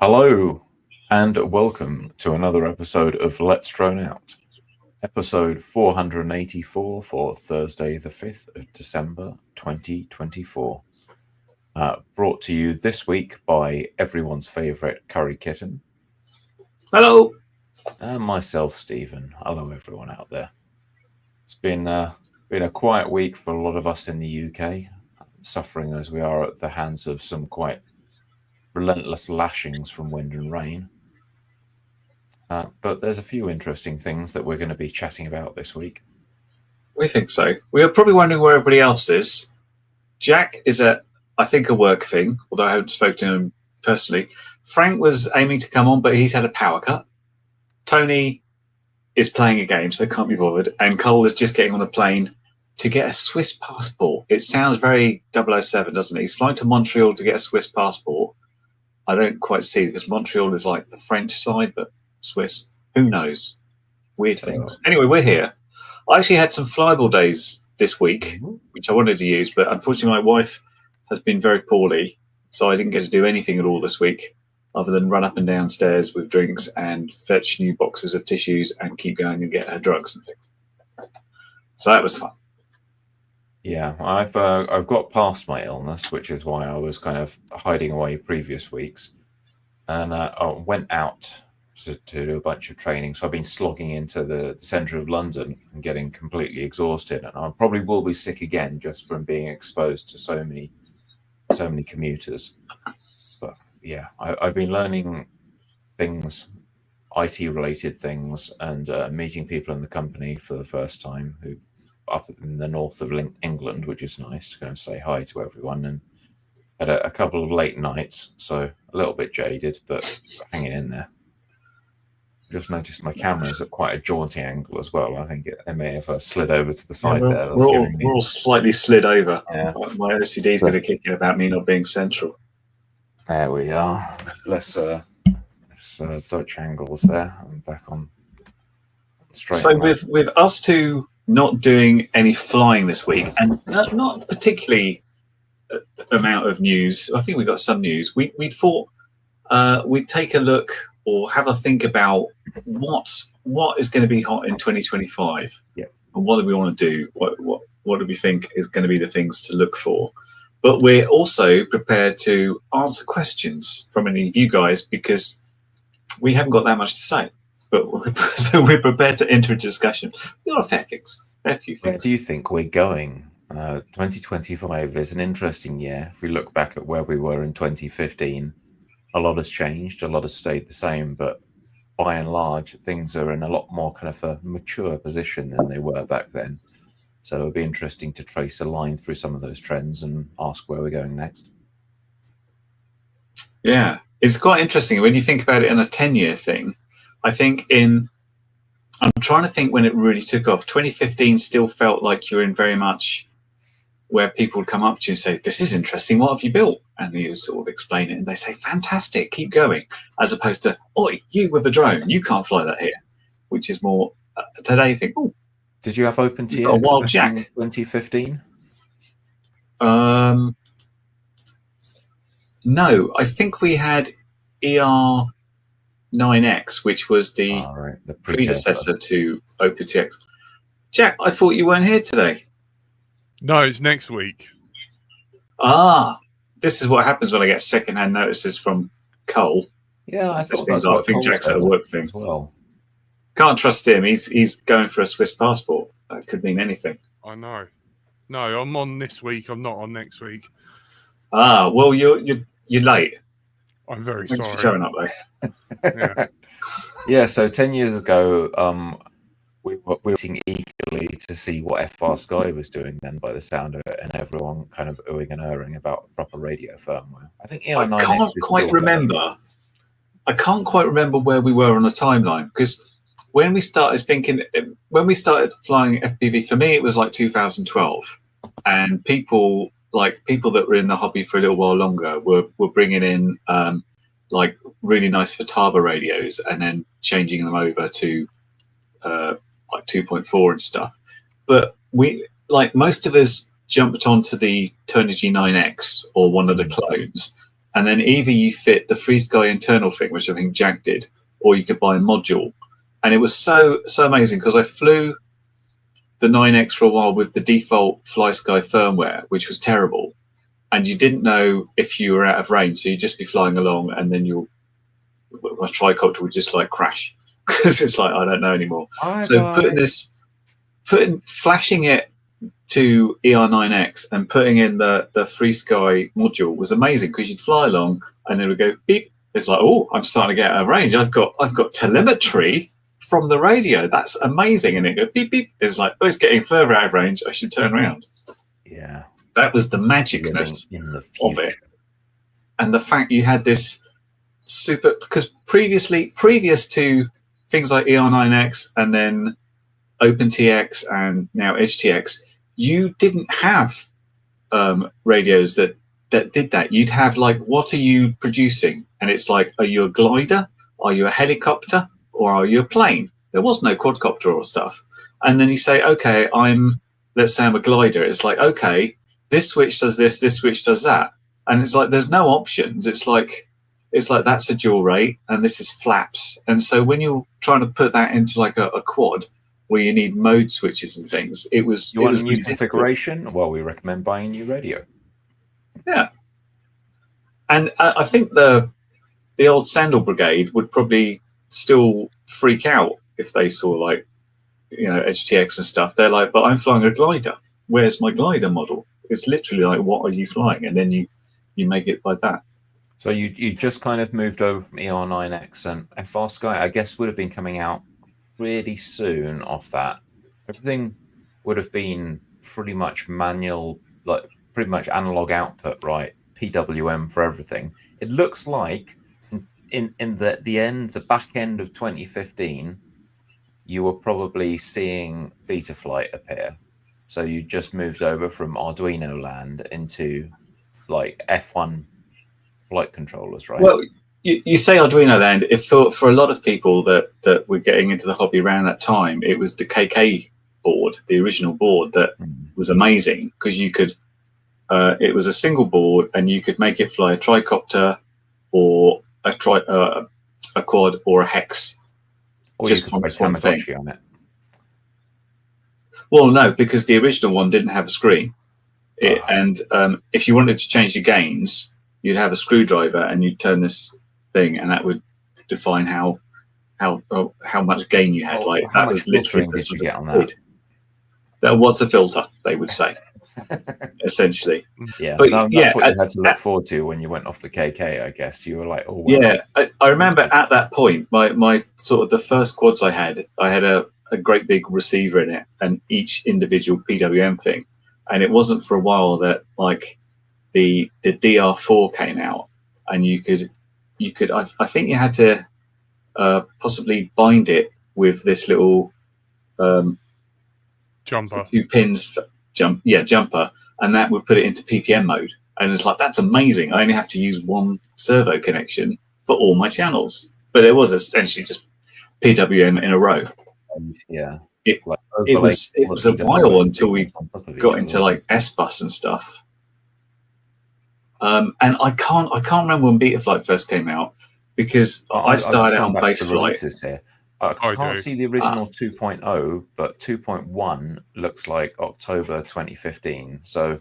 Hello, and welcome to another episode of Let's Drone Out, episode 484 for Thursday, the 5th of December 2024. Brought to you this week by everyone's favourite Curry Kitten. Hello. And myself, Stephen. Hello, everyone out there. It's been a quiet week for a lot of us in the UK, suffering as we are at the hands of some quite relentless lashings from wind and rain. But there's a few interesting things that we're going to be chatting about this week. We think so. We are probably wondering where everybody else is. Jack is at, I think, a work thing, although I haven't spoken to him personally. Frank was aiming to come on, but he's had a power cut. Tony is playing a game, so can't be bothered. And Cole is just getting on a plane to get a Swiss passport. It sounds very 007, doesn't it? He's flying to Montreal to get a Swiss passport. I don't quite see, because Montreal is like the French side, but Swiss, who knows? Weird things. Anyway, we're here. I actually had some flyable days this week, which I wanted to use, but unfortunately my wife has been very poorly, so I didn't get to do anything at all this week other than run up and down stairs with drinks and fetch new boxes of tissues and keep going and get her drugs and things. So that was fun. Yeah, I've got past my illness, which is why I was kind of hiding away previous weeks, and I went out to do a bunch of training. So I've been slogging into the centre of London and getting completely exhausted, and I probably will be sick again just from being exposed to so many commuters. But yeah, I've been learning things, IT-related things, and meeting people in the company for the first time who up in the north of England, which is nice to go and say hi to everyone, and had a couple of late nights, so a little bit jaded, but hanging in there. Just noticed my camera's at quite a jaunty angle as well. I think it may have slid over to the side there. We're all slightly slid over. Yeah. My OCD's going to kick in about me not being central. There we are. Less Dutch angles there. I'm back on straight. So with us two not doing any flying this week, and not particularly amount of news. I think we got some news. We thought we'd take a look or have a think about what is going to be hot in 2025. Yeah. And what do we want to do? What do we think is going to be the things to look for? But we're also prepared to answer questions from any of you guys, because we haven't got that much to say. But so we're prepared to enter a discussion. We've got a fair few things. Where do you think we're going? 2025 is an interesting year. If we look back at where we were in 2015, a lot has changed, a lot has stayed the same, but by and large, things are in a lot more kind of a mature position than they were back then. So it'll be interesting to trace a line through some of those trends and ask where we're going next. Yeah, it's quite interesting when you think about it in a 10-year thing. I think I'm trying to think when it really took off. 2015 still felt like you're in very much where people would come up to you and say, "This is interesting. What have you built?" And you sort of explain it, and they say, "Fantastic, keep going." As opposed to, "Oi, you with a drone, you can't fly that here," which is more today. You think, "Oh, did you have OpenTX a wild Jack in 2015? No, I think we had ER9X, which was the predecessor to OpenTX. Jack, I thought you weren't here today. No, it's next week. This is what happens when I get secondhand notices from Cole. Yeah, I think Jack's at a work thing as well. Can't trust him. He's going for a Swiss passport. That could mean anything. I know. No, I'm on this week. I'm not on next week. Well, you're late. I'm very Thanks sorry for showing up, though. Yeah. So 10 years ago, we were waiting eagerly to see what FrSky was doing then, by the sound of it, and everyone kind of oohing and erring about proper radio firmware. I think I can't quite remember. I can't quite remember where we were on the timeline, because when we started flying FPV, for me it was like 2012, and people that were in the hobby for a little while longer were bringing in like really nice Futaba radios and then changing them over to like 2.4 and stuff. But we, like most of us, jumped onto the Turnigy 9X or one of the clones, and then either you fit the FreeSky internal thing, which I think Jack did, or you could buy a module. And it was so amazing because I flew the 9X for a while with the default FlySky firmware, which was terrible. And you didn't know if you were out of range. So you'd just be flying along and then my tricopter would just like crash because it's like, I don't know anymore. So flashing it to ER9X and putting in the FreeSky module was amazing because you'd fly along and then it would go beep. It's like, oh, I'm starting to get out of range. I've got telemetry from the radio. That's amazing. And it go beep beep. It's like, oh, it's getting further out of range. I should turn around. Yeah, that was the magicness of it, and the fact you had this super. Because previous to things like ER9X and then OpenTX and now EdgeTX, you didn't have radios that did that. You'd have like, what are you producing? And it's like, are you a glider? Are you a helicopter? Or are you a plane? There was no quadcopter or stuff. And then you say, okay, let's say I'm a glider. It's like, okay, this switch does this switch does that. And it's like, there's no options. It's like that's a dual rate and this is flaps. And so when you're trying to put that into like a quad where you need mode switches and things, it was. You want a new configuration? Well, we recommend buying a new radio. Yeah. And I think the old Sandal Brigade would probably still freak out if they saw like, EdgeTX and stuff. They're like, but I'm flying a glider. Where's my glider model? It's literally like, what are you flying? And then you make it by that. So you just kind of moved over from ER9X and FrSky, I guess, would have been coming out really soon off that. Everything would have been pretty much manual, like pretty much analog output, right? PWM for everything. It looks like in the back end of 2015, you were probably seeing Betaflight appear. So you just moved over from Arduino land into like F1 flight controllers, right? Well, you say Arduino land. If for a lot of people that were getting into the hobby around that time, it was the KK board, the original board that was amazing because you could. It was a single board, and you could make it fly a tricopter, or a quad, or a hex. Or just you could one thing. on it. Well, no, because the original one didn't have a screen, and if you wanted to change the gains, you'd have a screwdriver and you'd turn this thing, and that would define how much gain you had. Like that was literally the sort of that. That was a filter, they would say. Essentially, yeah, but that's what you had to look forward to when you went off the KK. I guess you were like, oh, wow. Yeah. I remember at that point, my sort of the first quads I had a great big receiver in it, and each individual PWM thing, and it wasn't for a while that like the DR4 came out, and you could I think you had to possibly bind it with this little jumper, 2 pins. Jumper, and that would put it into PPM mode. And it's like, that's amazing. I only have to use one servo connection for all my channels. But it was essentially just PWM in a row. Yeah. It was a while until we got into like S-Bus and stuff. And I can't remember when Betaflight first came out because I started out on Baseflight. I can't see the original 2.0, but 2.1 looks like October 2015. So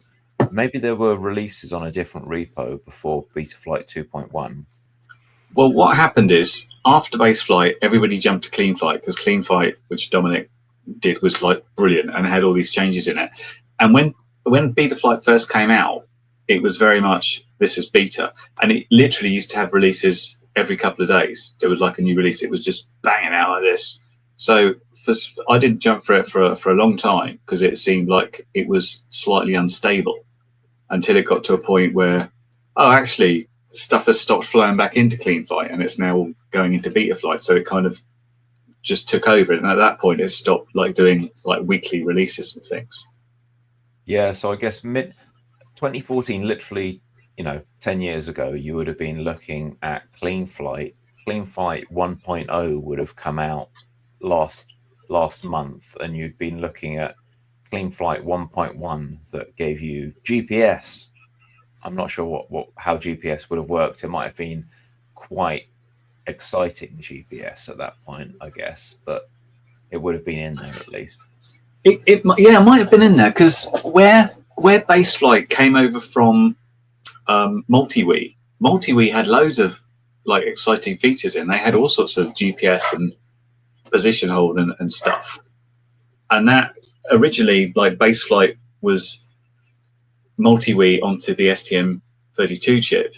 maybe there were releases on a different repo before Betaflight 2.1. Well, what happened is after Baseflight, everybody jumped to CleanFlight because CleanFlight, which Dominic did, was like brilliant and had all these changes in it. And when Betaflight first came out, it was very much, this is beta. And it literally used to have releases every couple of days. There was like a new release. It was just banging out like this. So I didn't jump for it for a long time because it seemed like it was slightly unstable until it got to a point where, actually, stuff has stopped flowing back into CleanFlight and it's now going into Betaflight. So it kind of just took over. And at that point, it stopped like doing like weekly releases and things. Yeah. So I guess mid 2014, literally, 10 years ago, you would have been looking at CleanFlight. CleanFlight 1.0 would have come out last month, and you'd been looking at CleanFlight 1.1 that gave you GPS, I'm not sure how GPS would have worked. It might have been quite exciting GPS at that point, I guess, but it would have been in there at least. It might have been in there because where Baseflight came over from MultiWii had loads of like exciting features in. They had all sorts of GPS and position hold and stuff. And that originally, like Baseflight was MultiWii onto the STM32 chip.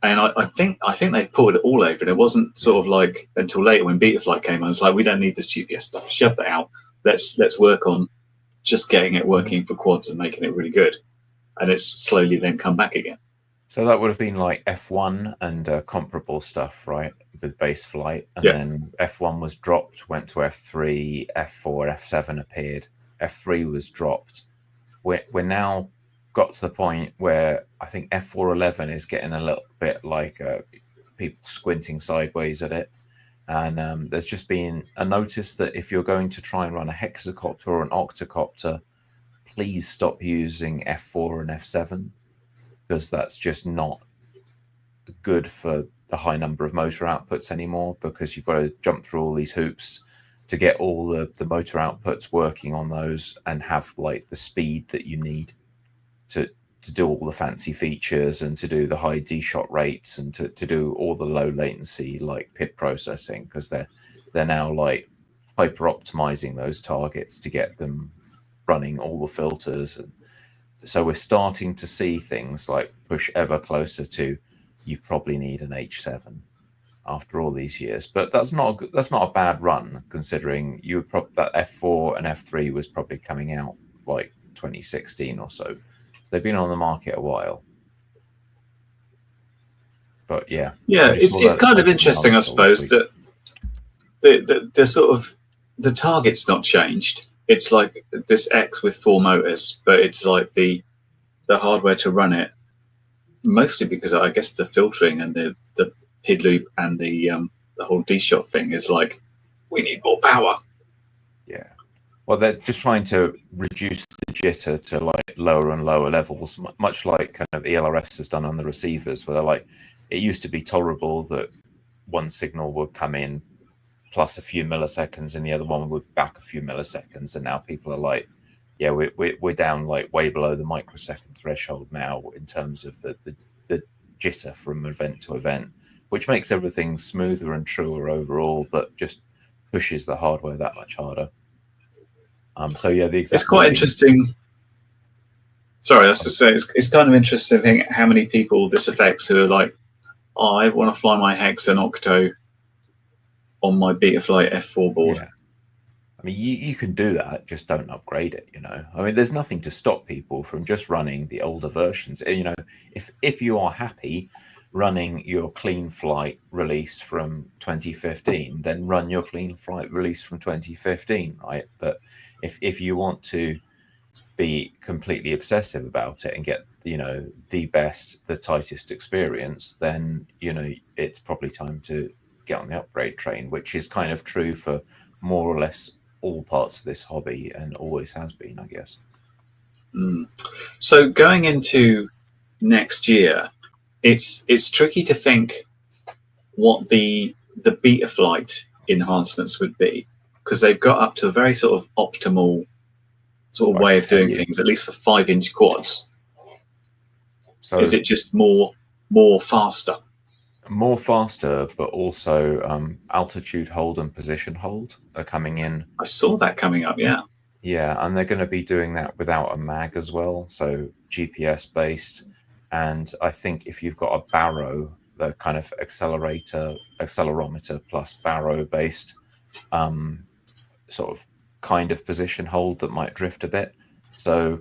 And I think they pulled it all over, and it wasn't sort of like until later when Betaflight came on, it's like, we don't need this GPS stuff. Shove that out. Let's work on just getting it working for quads and making it really good. And it's slowly then come back again. So that would have been like F1 and comparable stuff, right? With Baseflight. And then F1 was dropped, went to F3, F4, F7 appeared. F3 was dropped. We're now got to the point where I think F411 is getting a little bit like people squinting sideways at it. And there's just been a notice that if you're going to try and run a hexacopter or an octocopter, please stop using F4 and F7, because that's just not good for the high number of motor outputs anymore, because you've got to jump through all these hoops to get all the motor outputs working on those and have like the speed that you need to do all the fancy features and to do the high D-shot rates and to do all the low latency like PID processing, because they're now like hyper optimizing those targets to get them running all the filters. And so we're starting to see things like push ever closer to you probably need an H7 after all these years. But that's not a bad run, considering that F4 and F3 was probably coming out like 2016 or so. They've been on the market a while. But yeah, it's kind of interesting, I suppose, that the sort of the target's not changed. It's like this X with 4 motors, but it's like the hardware to run it, mostly because I guess the filtering and the PID loop and the whole D-shot thing is like, we need more power. Yeah. Well, they're just trying to reduce the jitter to like lower and lower levels, much like kind of ELRS has done on the receivers, where they're like, it used to be tolerable that one signal would come in plus a few milliseconds and the other one would back a few milliseconds, and now people are like, yeah, we're down like way below the microsecond threshold now in terms of the jitter from event to event, which makes everything smoother and truer overall, but just pushes the hardware that much harder. So yeah, it's quite interesting. Sorry, I was to say it's kind of interesting how many people this affects who are like, oh, I want to fly my Hex and Octo on my Betaflight F4 board. Yeah. I mean, you can do that, just don't upgrade it. I mean, there's nothing to stop people from just running the older versions. If you are happy running your Clean Flight release from 2015, then run your Clean Flight release from 2015, right? But if you want to be completely obsessive about it and get the best, the tightest experience, then it's probably time to get on the upgrade train, which is kind of true for more or less all parts of this hobby and always has been, I guess. So going into next year, it's tricky to think what the Betaflight enhancements would be, because they've got up to a very sort of optimal sort of way of doing things, at least for 5-inch quads. So is it just more faster? More faster, but also altitude hold and position hold are coming in. I saw that coming up, yeah. Yeah, and they're going to be doing that without a mag as well, so GPS based. And I think if you've got a Barrow, the kind of accelerometer plus Barrow based sort of kind of position hold that might drift a bit. So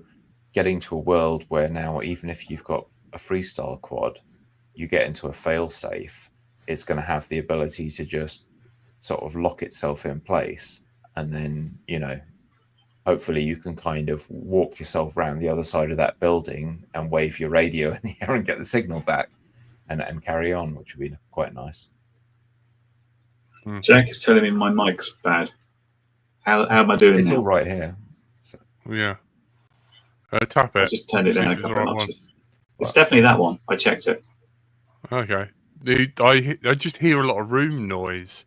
getting to a world where now, even if you've got a freestyle quad, you get into a fail safe, it's going to have the ability to just sort of lock itself in place. And then, hopefully you can kind of walk yourself around the other side of that building and wave your radio in the air and get the signal back and carry on, which would be quite nice. Jack is telling me my mic's bad. How am I doing? It's now? all right here. So. Yeah. Tap it. I just turned it down a couple of notches. It's definitely that one. I checked it. Okay. I just hear a lot of room noise.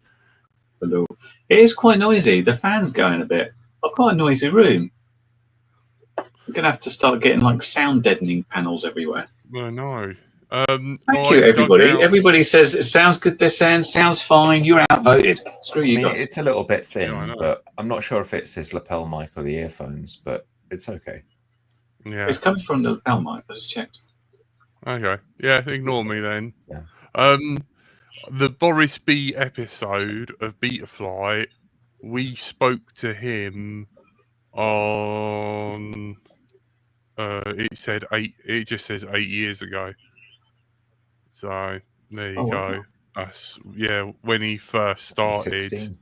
It is quite noisy. The fan's going a bit. I've got a noisy room. We're going to have to start getting like sound deadening panels everywhere. I know. Thank you, everybody. Everybody says it sounds good. This sounds fine. You're outvoted. Screw you guys. It's a little bit thin, Yeah, I know. but I'm not sure if it's his lapel mic or the earphones, but it's okay. Yeah. It's coming from the lapel mic. I just checked. Okay. Yeah, ignore me then. Yeah. The Boris B episode of Betafly, we spoke to him on it just says 8 years ago. So there you go. That's when he first started. 16.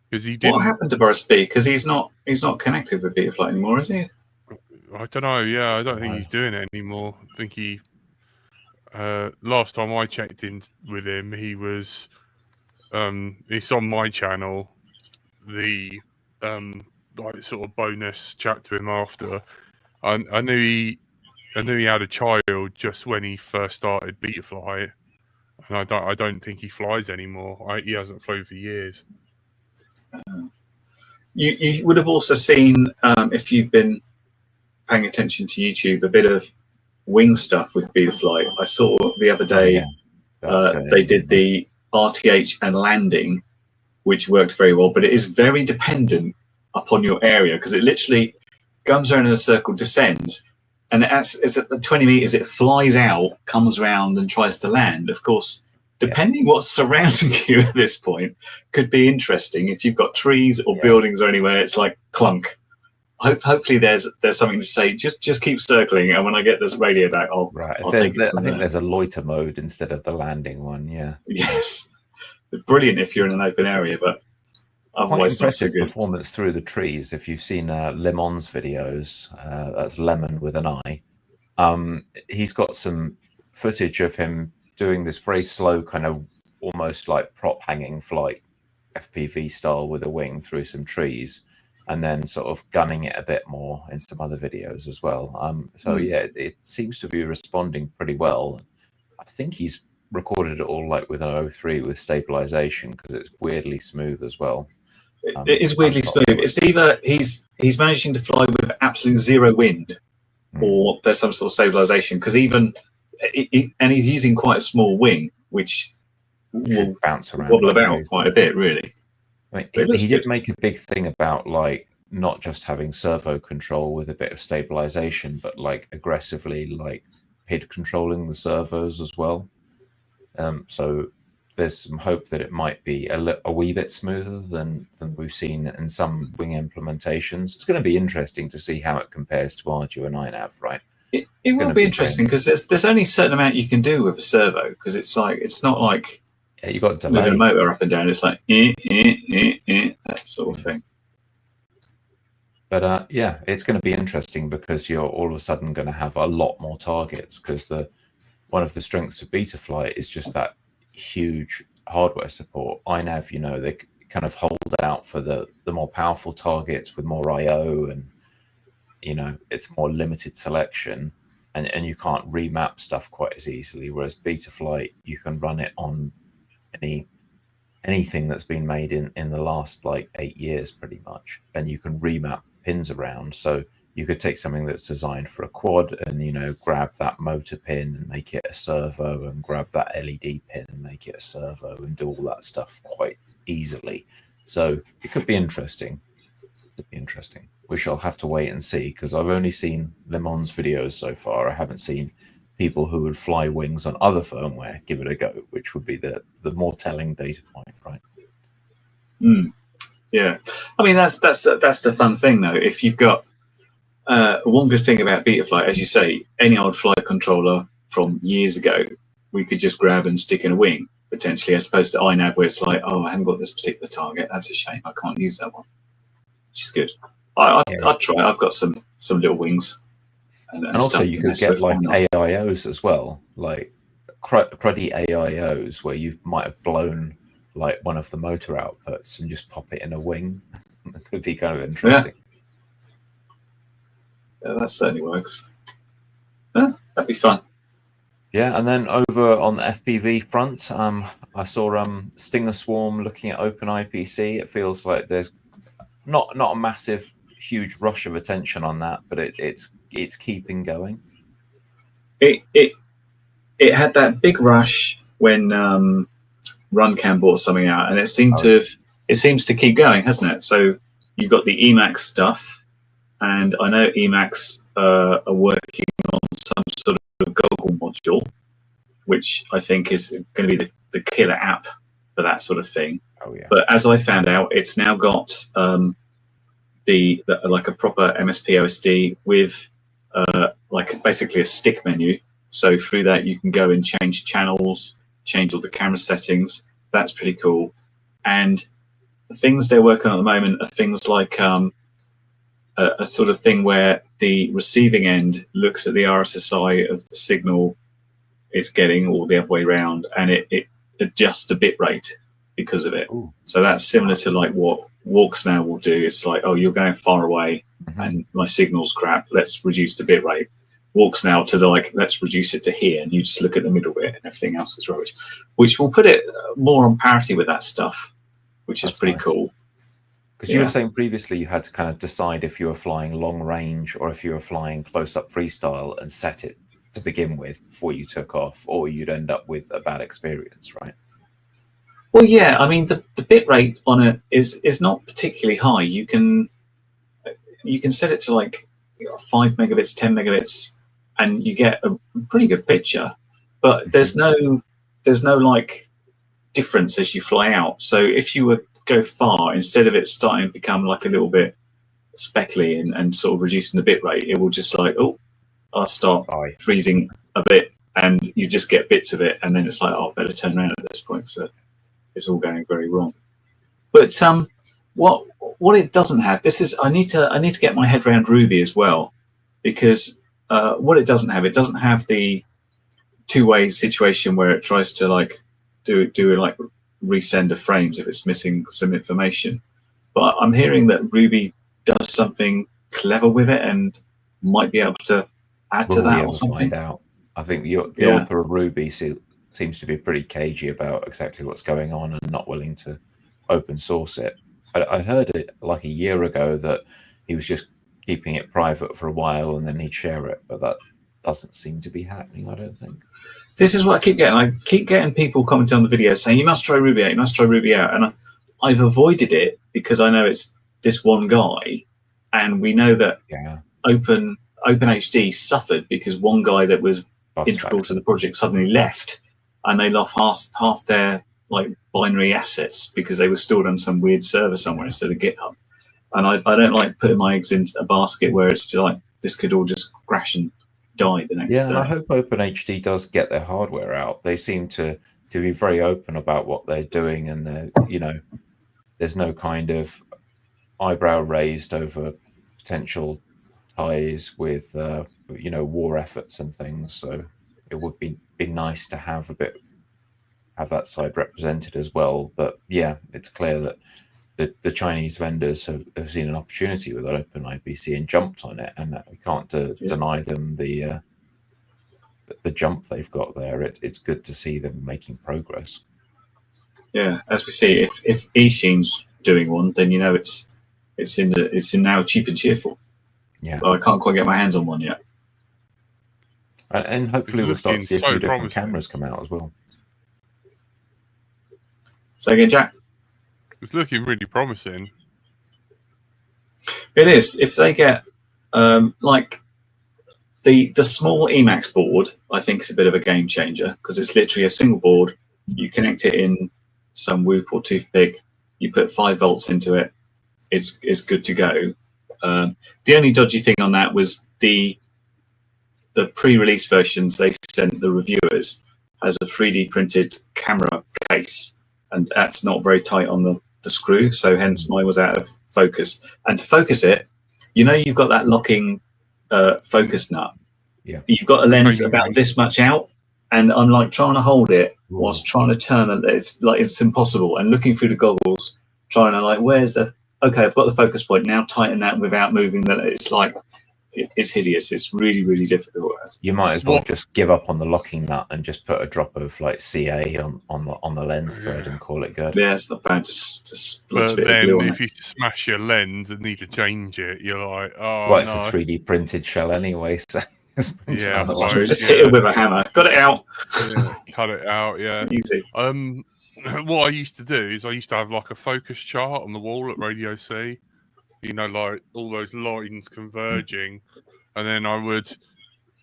Because he didn't. What happened to Boris B? Because he's not connected with Betafly anymore, is he? I don't know. Yeah, I don't think he's doing it anymore. I think he. Last time I checked in with him, he was. It's on my channel. The like sort of bonus chat to him after. I knew he had a child just when he first started Betafly, and I don't think he flies anymore. He hasn't flown for years. You would have also seen, if you've been paying attention to YouTube, a bit of wing stuff with Betafly. I saw the other day they did the RTH and landing, which worked very well, but it is very dependent upon your area because it literally comes around in a circle, descends, and it's at 20 meters, it flies out, comes around and tries to land. Of course, depending what's surrounding you at this point could be interesting. If you've got trees or buildings or anywhere, it's like clunk. Hopefully there's something to say. Just keep circling, and when I get this radio back, I'll take it from I think there. there's a loiter mode instead of the landing one. Yeah. Yes, brilliant if you're in an open area, but otherwise quite not so impressive good. performance through the trees. If you've seen Lemon's videos, that's Lemon with an I. He's got some footage of him doing this very slow kind of almost like prop hanging flight, FPV style with a wing through some trees, and then sort of gunning it a bit more in some other videos as well. It seems to be responding pretty well. I think he's recorded it all like with an 03 with stabilization because it's weirdly smooth as well. It is weirdly smooth. It's either he's managing to fly with absolute zero wind, or there's some sort of stabilization. Because and he's using quite a small wing, which will bounce around, wobble about quite a bit, really. I mean, he did make a big thing about like not just having servo control with a bit of stabilization, but like aggressively like PID controlling the servos as well. So there's some hope that it might be a wee bit smoother than we've seen in some wing implementations. It's going to be interesting to see how it compares to Arduino and iNav, right? It will be interesting because there's only a certain amount you can do with a servo, because it's not like you got delay. Moving a motor up and down. It's like that sort of thing. But it's going to be interesting because you're all of a sudden going to have a lot more targets, because one of the strengths of Betafly is just that huge hardware support. iNav, they kind of hold out for the more powerful targets with more I/O, and it's more limited selection, and you can't remap stuff quite as easily. Whereas Betafly, you can run it on anything that's been made in the last like 8 years pretty much, and you can remap pins around. So you could take something that's designed for a quad and grab that motor pin and make it a servo, and grab that LED pin and make it a servo, and do all that stuff quite easily. So it could be interesting. We shall have to wait and see, because I've only seen Lemon's videos so far. I haven't seen people who would fly wings on other firmware give it a go, which would be the more telling data point, right? Yeah, I mean that's the fun thing though. If you've got one good thing about Betafly, as you say, any old flight controller from years ago, we could just grab and stick in a wing potentially, as opposed to iNav, where it's like, oh, I haven't got this particular target. That's a shame. I can't use that one. Which is good. I'd try. I've got some little wings. And also you could get like AIOs as well, like cruddy AIOs where you might have blown like one of the motor outputs and just pop it in a wing. It could be kind of interesting. Yeah, that certainly works. That'd be fun. Yeah, and then over on the FPV front, I saw Stinger Swarm looking at OpenIPC. It feels like there's not a massive, huge rush of attention on that, but it's keeping going. It had that big rush when RunCam bought something out, and it seems to keep going, hasn't it? So you've got the Emacs stuff, and I know Emacs are working on some sort of Goggle module, which I think is going to be the killer app for that sort of thing. Oh yeah. But as I found out, it's now got the like a proper MSP OSD with like basically a stick menu. So through that you can go and change channels, change all the camera settings. That's pretty cool. And the things they're working on at the moment are things like a sort of thing where the receiving end looks at the RSSI of the signal it's getting, or the other way around, and it adjusts the bit rate because of it. Ooh. So that's similar to like what WalkSnap will do. It's like, oh, you're going far away and my signal's crap, let's reduce the bit rate. WalkSnap to the like, let's reduce it to here, and you just look at the middle bit and everything else is rubbish, which will put it more on parity with that stuff, which is pretty cool. Because you were saying previously you had to kind of decide if you were flying long range or if you were flying close-up freestyle and set it to begin with before you took off, or you'd end up with a bad experience, right? Well, yeah, I mean the bit rate on it is not particularly high. You can set it to like 5 megabits, 10 megabits, and you get a pretty good picture. But there's no like difference as you fly out. So if you were go far, instead of it starting to become like a little bit speckly and sort of reducing the bit rate, it will just like, oh, I'll start freezing a bit, and you just get bits of it, and then it's like, oh, I better turn around at this point. So it's all going very wrong. But what it doesn't have, I need to get my head around Ruby as well, because what it doesn't have the two-way situation where it tries to like do like resend the frames if it's missing some information. But I'm hearing that Ruby does something clever with it and might be able to add to that or something. Find out. I think the author of Ruby seems to be pretty cagey about exactly what's going on and not willing to open source it. I heard it like a year ago that he was just keeping it private for a while and then he'd share it, but that doesn't seem to be happening, I don't think. This is what I keep getting. I keep getting people commenting on the video saying, you must try Ruby out, you must try Ruby out. And I've avoided it because I know it's this one guy, and we know that OpenHD suffered because one guy that was integral to the project suddenly left, and they lost half their like binary assets because they were stored on some weird server somewhere instead of GitHub. And I don't like putting my eggs into a basket where it's just like, this could all just crash and die the next day. And I hope OpenHD does get their hardware out. They seem to be very open about what they're doing, and there's no kind of eyebrow raised over potential ties with war efforts and things. So it would be nice to have that side represented as well. But yeah, it's clear that the Chinese vendors have seen an opportunity with OpenIPC and jumped on it, and we can't deny them the jump they've got there. It's good to see them making progress. Yeah, as we see, if eSheens doing one, then it's in now Cheap and Cheerful. Yeah, but I can't quite get my hands on one yet. And hopefully we'll start to see a few different cameras come out as well. So again, Jack. It's looking really promising. It is. If they get like the small Emacs board, I think is a bit of a game changer, because it's literally a single board. You connect it in some Whoop or toothpick. You put 5 volts into it. It's good to go. The only dodgy thing on that was the pre-release versions they sent the reviewers as a 3D printed camera case, and that's not very tight on the screw, so hence mine was out of focus. And to focus it, you've got that locking focus nut. Yeah, you've got a lens about this much out, and I'm like trying to hold it whilst trying to turn it. It's impossible. And looking through the goggles, trying to like, where's the okay? I've got the focus point now. Tighten that without moving. That it's like it's hideous. It's really, really difficult. You might as well What? just give up on the locking nut and just put a drop of like CA on the lens thread and call it good. Yeah, it's not bad. Just splodge a But bit of then glue on if it. you smash your lens and need to change it, you're like, oh Well, it's no. a 3D printed shell anyway, so it's Yeah, another That's one. true. Just yeah. hit it with a hammer. Got it out. Yeah, cut it out, yeah. Easy. What I used to do is I used to have like a focus chart on the wall at Radio C, you know, like all those lines converging, and then I would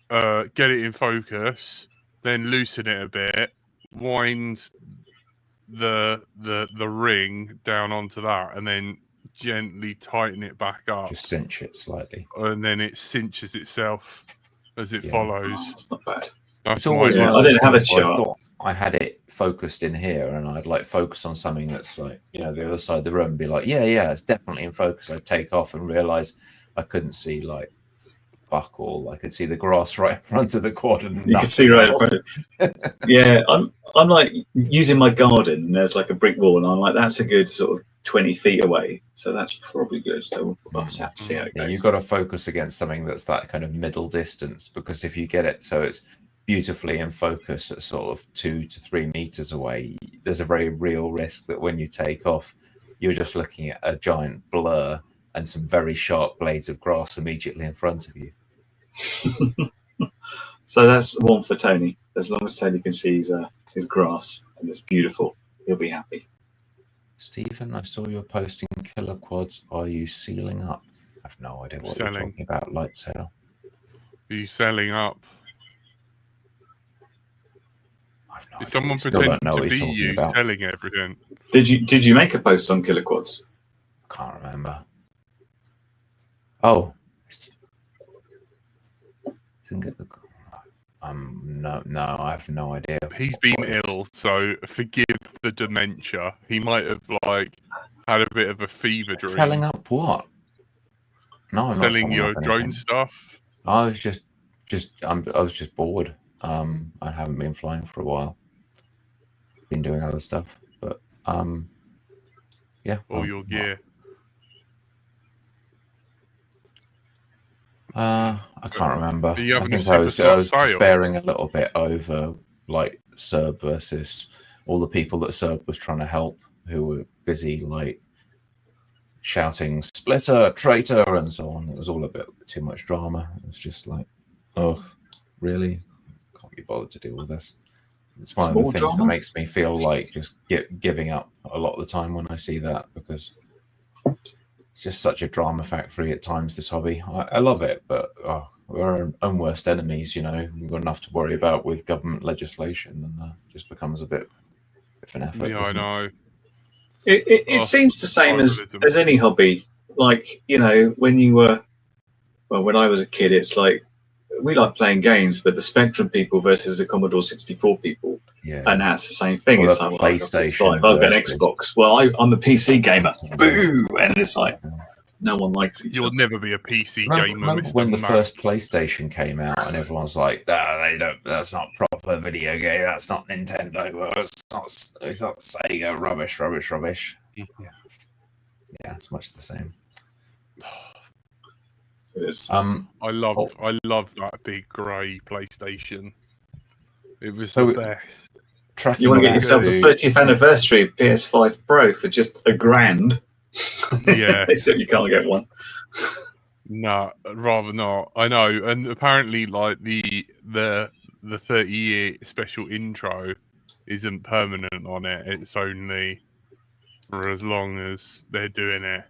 get it in focus, then loosen it a bit, wind the ring down onto that, and then gently tighten it back up, Just cinch it slightly. and then it cinches itself as it Yeah. follows. Oh, it's not bad. It's always Yeah, one of I those didn't have a things where I chart. thought I had it focused in here, and I'd like focus on something that's like, you know, the other side of the room, and be like, yeah, it's definitely in focus. I'd take off and realize I couldn't see like fuck all. I could see the grass right in front of the quad, and You can see right in front of Yeah, I'm like using my garden, and there's like a brick wall, and I'm like, that's a good sort of 20 feet away, so that's probably good. So we'll just have to see how it Yeah, goes. you've got to focus against something that's that kind of middle distance, because if you get it so it's beautifully in focus at sort of 2 to 3 meters away, there's a very real risk that when you take off, you're just looking at a giant blur and some very sharp blades of grass immediately in front of you. So that's one for Tony. As long as Tony can see his grass and it's beautiful, he'll be happy. Stephen, I saw you're posting killer quads. Are you sealing up? I have no idea what you're Selling. talking about. Light sail. Are you selling up? I've no Is idea. someone Still don't pretending know to what he's be talking you about. selling everything? Did you make a post on Killer Quads? Can't remember. Oh, didn't get the. No, I have no idea. He's been ill, so forgive the dementia. He might have like had a bit of a fever dream. Selling up what? No, I'm not Selling selling your up drone anything. stuff. I was just bored. I haven't been flying for a while. Been doing other stuff, but yeah. All your gear. I can't remember. Are you I having a think I was super slot sale? despairing a little bit over like Serb versus all the people that Serb was trying to help, who were busy like shouting "splitter, traitor" and so on. It was all a bit too much drama. It was just like, oh, really? Can't be bothered to deal with this. It's one of Small the things that drama? makes me feel like just giving up a lot of the time when I see that, because it's just such a drama factory at times, this hobby. I love it, but we're our own worst enemies, you know. We've got enough to worry about with government legislation, and it just becomes a bit of an effort. Yeah, I doesn't it? know. It Oh, seems the same as tribalism. any hobby. Like, you know, when I was a kid, it's like we like playing games, but the Spectrum people versus the Commodore 64 people, Yeah. and that's the same thing. Or It's the like, PlayStation I've got an versus- Xbox. Well, I'm a PC gamer. Boo! And it's like no one likes each You'll other. never be a PC gamer. Remember Mr. when the Mac. first PlayStation came out, and everyone's like, they don't. That's not proper video game. That's not Nintendo. It's not Sega. Rubbish. Yeah, it's much the same. It is. I love that big grey PlayStation. It was the best. Tracking You want to get back yourself to- a 30th anniversary PS5 Pro for just $1,000. Yeah. Except you can't get one. No, rather not. I know, and apparently, like the 30-year special intro isn't permanent on it. It's only for as long as they're doing it.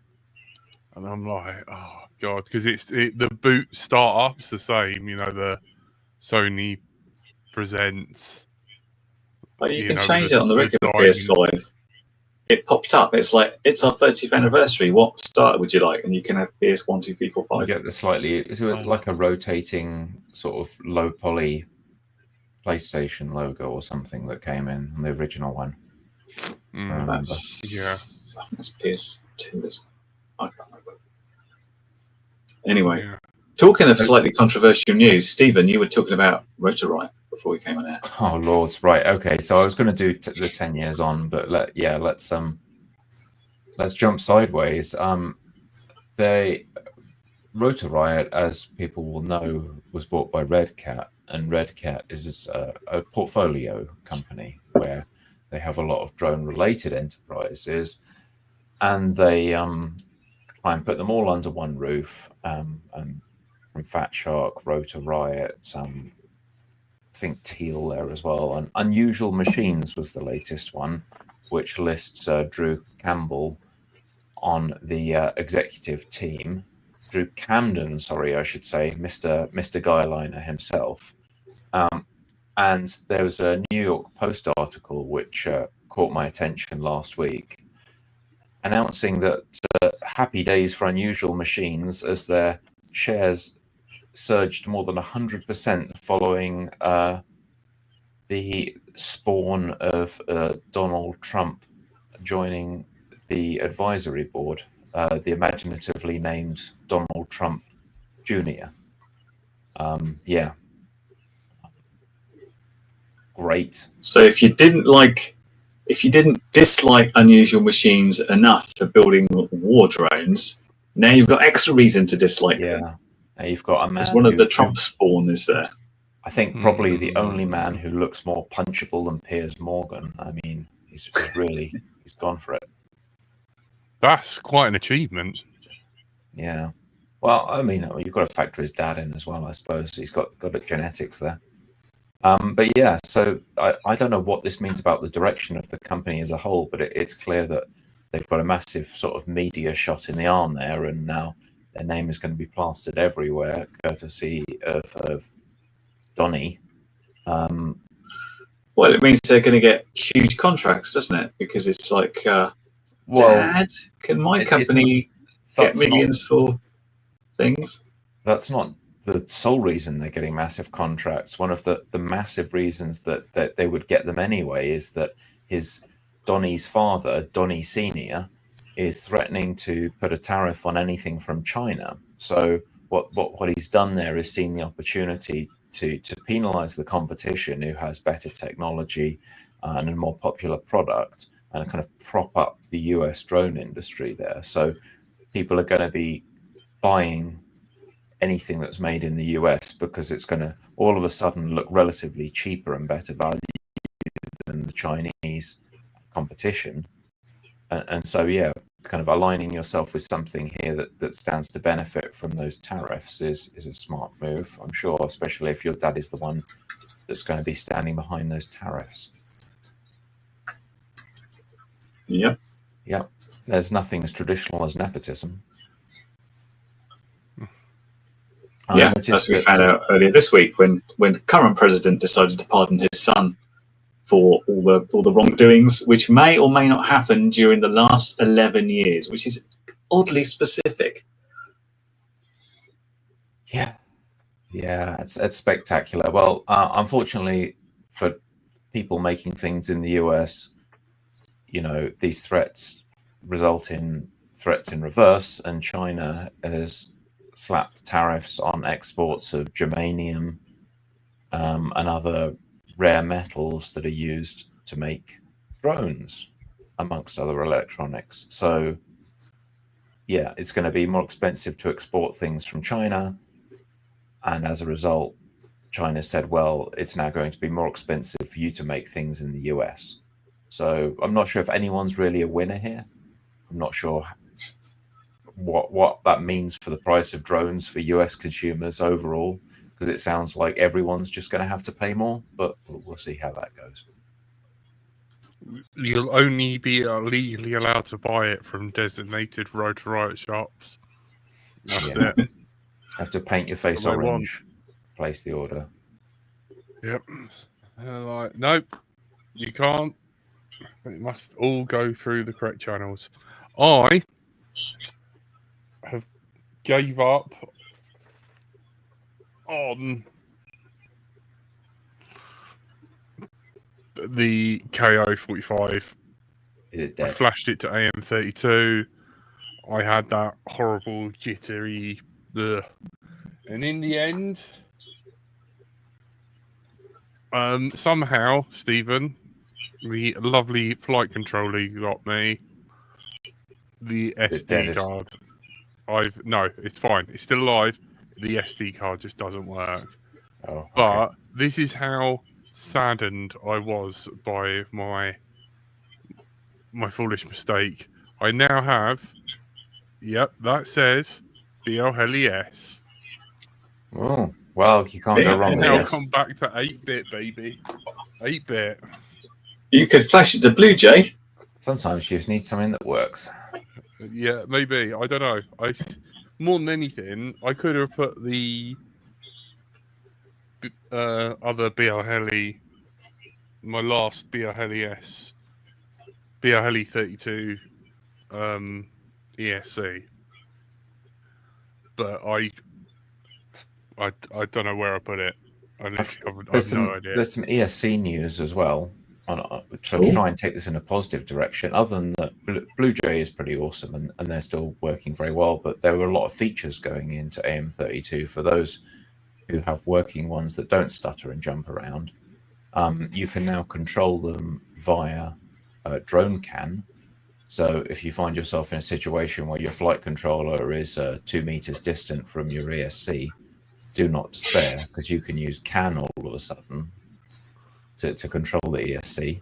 And I'm like, oh god, because the boot startup's the same. You know, the Sony presents. But you can know, change the- it on the the regular diamond. PS5. It popped up. It's like, it's our 30th anniversary. What starter would you like? And you can have PS 1, 2, 3, 4, You 5. get the slightly, is it like a rotating sort of low poly PlayStation logo or something that came in on the original one? Mm. That's, I think that's PS2, isn't it? I can't remember. Anyway, Yeah. talking of slightly controversial news, Stephen, you were talking about Rotorite before we came on air. Oh Lord, right? Okay, so I was going to do the 10 years on, but let's jump sideways. Rotor Riot, as people will know, was bought by Red Cat, and Red Cat is a portfolio company where they have a lot of drone-related enterprises, and they try and put them all under one roof. And from Fat Shark, Rotor Riot, I think Teal there as well, and Unusual Machines was the latest one, which lists Drew Campbell on the executive team. Drew Camden, sorry, I should say, Mr. Guyliner himself. And there was a New York Post article which caught my attention last week, announcing that happy days for Unusual Machines as their shares surged more than 100% following the spawn of Donald Trump joining the advisory board, the imaginatively named Donald Trump Jr. Yeah. Great. So if you didn't dislike Unusual Machines enough for building war drones, now you've got extra reason to dislike them. Yeah. Now you've got a man. Because one of the Trump spawn is there. I think probably the only man who looks more punchable than Piers Morgan. I mean, he's gone for it. That's quite an achievement. Yeah. Well, I mean, you've got to factor his dad in as well, I suppose. He's got the genetics there. But yeah, so I don't know what this means about the direction of the company as a whole, but it's clear that they've got a massive sort of media shot in the arm there, and now their name is going to be plastered everywhere, courtesy of Donny. Well, it means they're going to get huge contracts, doesn't it? Because it's like, Dad, can my company get millions for things? That's not the sole reason they're getting massive contracts. One of the massive reasons that they would get them anyway is that Donny's father, Donny Senior, is threatening to put a tariff on anything from China. So what he's done there is seen the opportunity to penalize the competition who has better technology and a more popular product, and kind of prop up the US drone industry there. So people are going to be buying anything that's made in the US because it's going to all of a sudden look relatively cheaper and better value than the Chinese competition. And so, yeah, kind of aligning yourself with something here that stands to benefit from those tariffs is a smart move, I'm sure, especially if your dad is the one that's going to be standing behind those tariffs. Yep. Yep. There's nothing as traditional as nepotism. Yeah, as we found out earlier this week when the current president decided to pardon his son for all the wrongdoings, which may or may not happen during the last 11 years, which is oddly specific. Yeah, it's spectacular. Well, unfortunately for people making things in the US, these threats result in threats in reverse, and China has slapped tariffs on exports of germanium and other rare metals that are used to make drones, amongst other electronics. So, yeah, it's going to be more expensive to export things from China. And as a result, China said, well, it's now going to be more expensive for you to make things in the US. So I'm not sure if anyone's really a winner here. I'm not sure what that means for the price of drones for US consumers overall, because it sounds like everyone's just going to have to pay more, but we'll see how that goes. You'll only be legally allowed to buy it from designated Rotor Riot shops. That's it. Have to paint your face orange. Place the order. Yep. Nope, you can't. It must all go through the correct channels. I have gave up on the KO-45. I flashed it to AM32. I had that horrible jittery, and in the end, somehow, Stephen, the lovely flight controller got me the SD card. No, it's fine. It's still alive. The SD card just doesn't work. Oh, okay. But this is how saddened I was by my foolish mistake. I now have, yep, that says BLHeli-S. Oh, well, you can't go wrong with Now this. come back to 8-bit, baby. 8-bit. You could flash it to Blue Jay. Sometimes you just need something that works. Yeah, maybe. I don't know. More than anything, I could have put the other BLHeli, my last BLHeli-S, BLHeli 32 ESC, but I don't know where I put it. I literally have no idea. There's some ESC news as well to try and take this in a positive direction. Other than that, Blue Jay is pretty awesome and they're still working very well, but there were a lot of features going into AM32 for those who have working ones that don't stutter and jump around. You can now control them via drone CAN. So if you find yourself in a situation where your flight controller is 2 meters distant from your ESC, do not despair, because you can use CAN all of a sudden to control the ESC.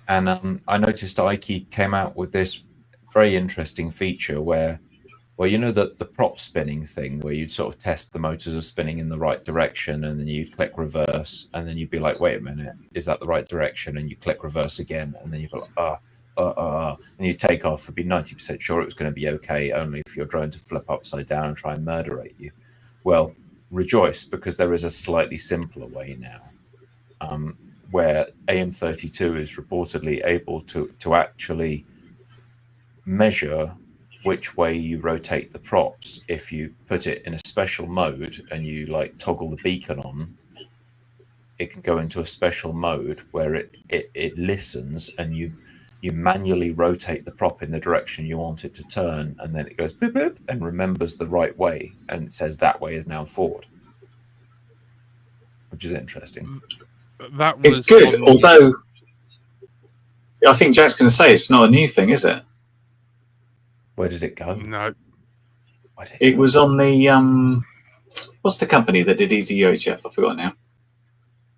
And I noticed Ike came out with this very interesting feature where you know the prop spinning thing, where you'd sort of test the motors are spinning in the right direction, and then you'd click reverse, and then you'd be like, wait a minute, is that the right direction? And you click reverse again, and then you'd be like, and you take off and be 90% sure it was going to be okay, only for your drone to flip upside down and try and murderate you. Well, rejoice, because there is a slightly simpler way now, where AM32 is reportedly able to actually measure which way you rotate the props. If you put it in a special mode and you like toggle the beacon on, it can go into a special mode where it listens, and you manually rotate the prop in the direction you want it to turn, and then it goes boop boop and remembers the right way, and it says that way is now forward, which is interesting. It's good, although I think Jack's going to say it's not a new thing, is it? Where did it go? No. It was on the what's the company that did Easy UHF? I forgot now.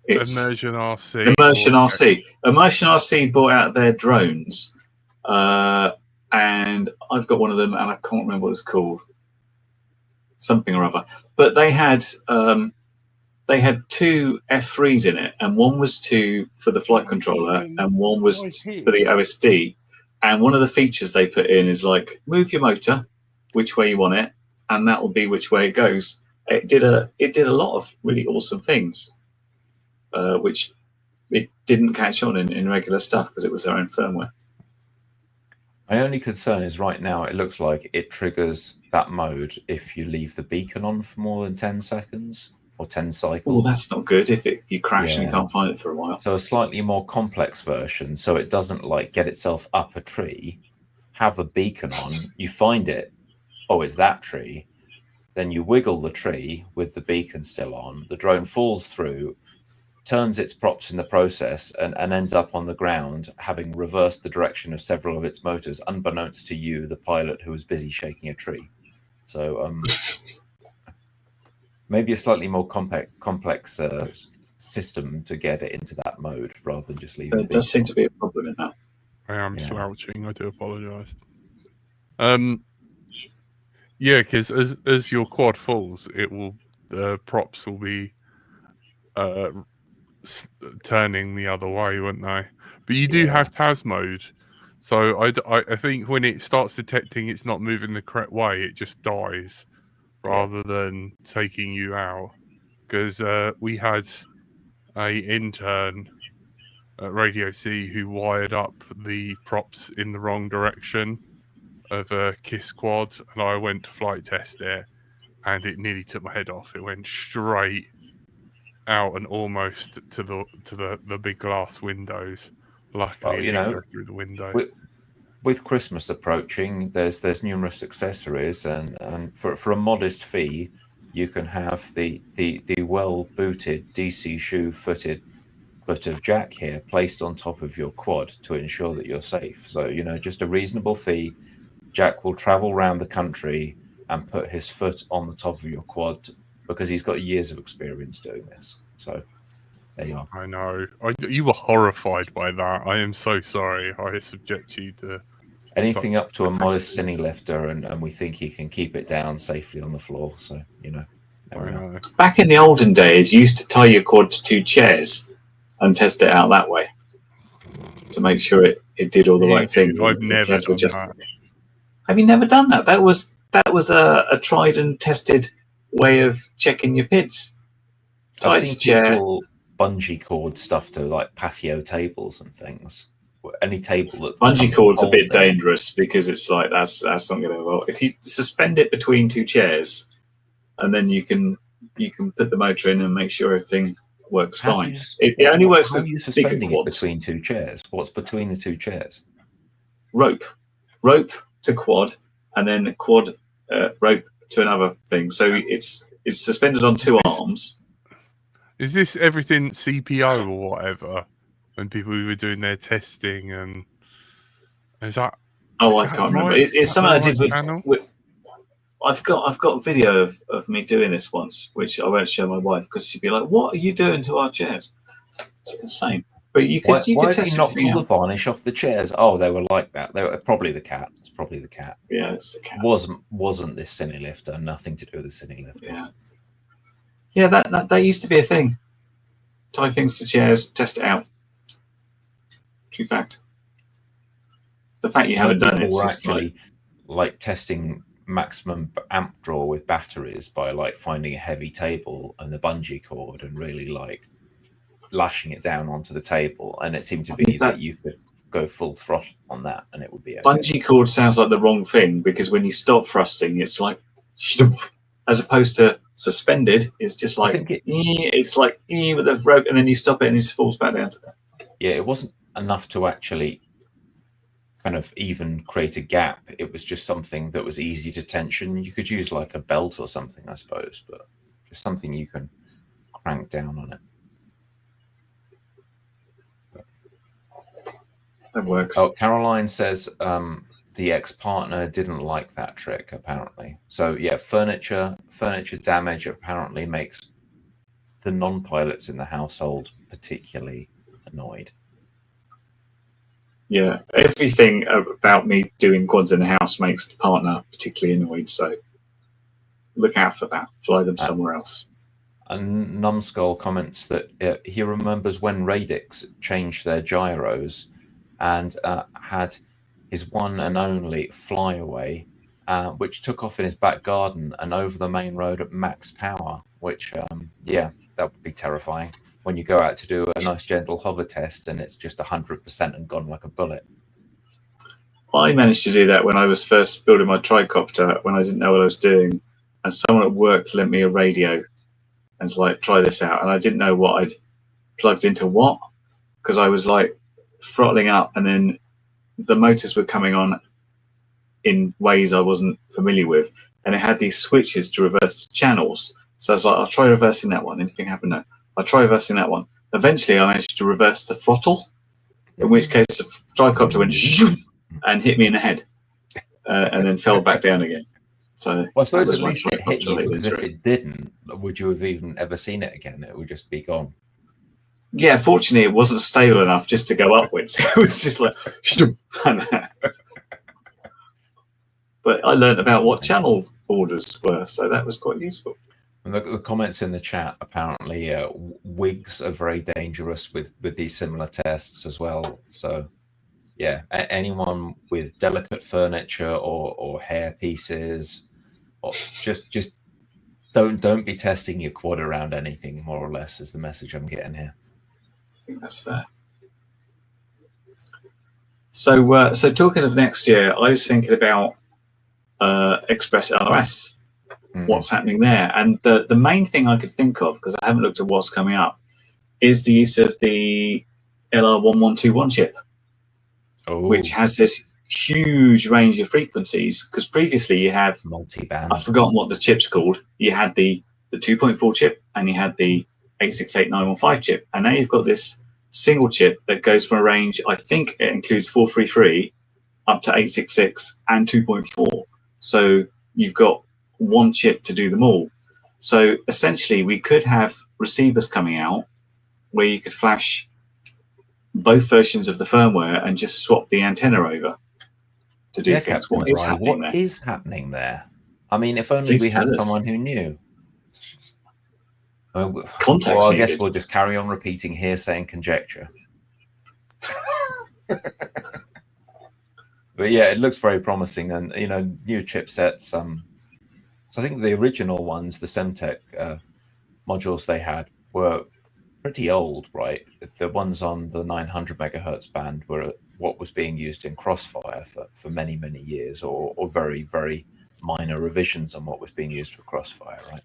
It's Immersion RC. Immersion RC. Immersion RC bought out their drones, and I've got one of them, and I can't remember what it's called. Something or other. But they had 2 F3s in it, and one was for the flight controller, and one was for the OSD. And one of the features they put in is like, move your motor which way you want it, and that will be which way it goes. It did a lot of really awesome things, which it didn't catch on in regular stuff because it was their own firmware. My only concern is right now it looks like it triggers that mode if you leave the beacon on for more than 10 seconds or 10 cycles. Well, that's not good if you crash and you can't find it for a while. So a slightly more complex version, so it doesn't like get itself up a tree, have a beacon on, you find it, oh, it's that tree, then you wiggle the tree with the beacon still on, the drone falls through, turns its props in the process, and ends up on the ground, having reversed the direction of several of its motors, unbeknownst to you, the pilot who was busy shaking a tree. So maybe a slightly more complex system to get it into that mode rather than just leaving it. There does seem to be a problem in that. I am slouching. I do apologise. Yeah, because as your quad falls, the props will be turning the other way, won't they? But you do have TAS mode, so I think when it starts detecting it's not moving the correct way, it just dies rather than taking you out. Because we had a intern at Radio C who wired up the props in the wrong direction of a KISS quad, and I went to flight test it, and it nearly took my head off. It went straight out and almost to the big glass windows. Luckily, it didn't go through the window. With Christmas approaching, there's numerous accessories, and for a modest fee, you can have the well booted DC shoe footed foot of Jack here placed on top of your quad to ensure that you're safe. So just a reasonable fee. Jack will travel around the country and put his foot on the top of your quad because he's got years of experience doing this. So there you are. I know. You were horrified by that. I am so sorry. I subject you to anything up to a modest cine lifter, and we think he can keep it down safely on the floor. So, you know. There we are. Back in the olden days, you used to tie your quad to 2 chairs and test it out that way to make sure it did all the right thing. I've never done that. Have you never done that? That was a tried and tested way of checking your PIDs. I've seen people bungee cord stuff to like patio tables and things. Any table that bungee cord's a bit dangerous because it's like that's not going to work. If you suspend it between 2 chairs, and then you can put the motor in and make sure everything works fine. It only works with bigger quads. Between 2 chairs. What's between the 2 chairs? Rope to quad, and then quad rope to another thing. So it's suspended on 2 arms. Is this everything CPO or whatever? When people were doing their testing, and is that? Oh, I can't remember. It's something I did with. I've got video of me doing this once, which I won't show my wife because she'd be like, "What are you doing to our chairs?" It's insane. But you could test you knocked all the varnish off the chairs. Oh, they were like that. They were probably the cat. It's probably the cat. Yeah, it's the cat. Wasn't this cine lifter? Nothing to do with the cine lifter. Yeah. That used to be a thing. Tie things to chairs, test it out. True fact. The fact you haven't done it. We're actually like testing maximum amp draw with batteries by like finding a heavy table and the bungee cord and really like lashing it down onto the table, and it seemed to be that you could go full throttle on that and it would be okay. Bungee cord sounds like the wrong thing because when you stop thrusting it's like as opposed to suspended, it's just like it's like with a rope, and then you stop it and it just falls back down to that. Yeah, it wasn't enough to actually kind of even create a gap. It was just something that was easy to tension. You could use like a belt or something, I suppose, but just something you can crank down on it. That works. Oh, Caroline says the ex-partner didn't like that trick, apparently. So yeah, furniture damage apparently makes the non-pilots in the household particularly annoyed. Yeah, everything about me doing quads in the house makes the partner particularly annoyed. So look out for that. Fly them somewhere else. And Numbskull comments that he remembers when Radix changed their gyros and had his one and only flyaway, which took off in his back garden and over the main road at max power, which, that would be terrifying when you go out to do a nice gentle hover test and it's just 100% and gone like a bullet. I managed to do that when I was first building my tricopter, when I didn't know what I was doing, and someone at work lent me a radio and was like, try this out. And I didn't know what I'd plugged into what, because I was like throttling up and then the motors were coming on in ways I wasn't familiar with. And it had these switches to reverse the channels. So I was like, I'll try reversing that one. Anything happen? No. I'll try reversing that one. Eventually, I managed to reverse the throttle, in which case the tricopter went zoom and hit me in the head and then fell back down again. So I suppose at least it hit you, because if it didn't, would you have even ever seen it again? It would just be gone. Yeah, fortunately, it wasn't stable enough just to go upwards. It was just like, but I learned about what channel orders were, so that was quite useful. And the comments in the chat, apparently wigs are very dangerous with these similar tests as well. So yeah, anyone with delicate furniture or hair pieces, or just don't be testing your quad around anything, more or less, is the message I'm getting here. I think that's fair. So talking of next year, I was thinking about Express LRS. What's happening there, and the main thing I could think of, because I haven't looked at what's coming up, is the use of the LR1121 chip, which has this huge range of frequencies. Because previously you have multi-band. I've forgotten what the chip's called. You had the 2.4 chip and you had the 868915 chip, and now you've got this single chip that goes from a range, I think it includes 433 up to 866 and 2.4. So you've got one chip to do them all. So essentially, we could have receivers coming out where you could flash both versions of the firmware and just swap the antenna over to do things. Captain What is Bry, happening what there? is happening there? I mean, if only Please we had tell us. someone who knew. I mean, Context well, I guess needed. we'll just carry on repeating hearsay and conjecture. But yeah, it looks very promising, and new chipsets. So I think the original ones, the Semtech modules they had, were pretty old, right? The ones on the 900 megahertz band were what was being used in Crossfire for many, many years, or very, very minor revisions on what was being used for Crossfire, right?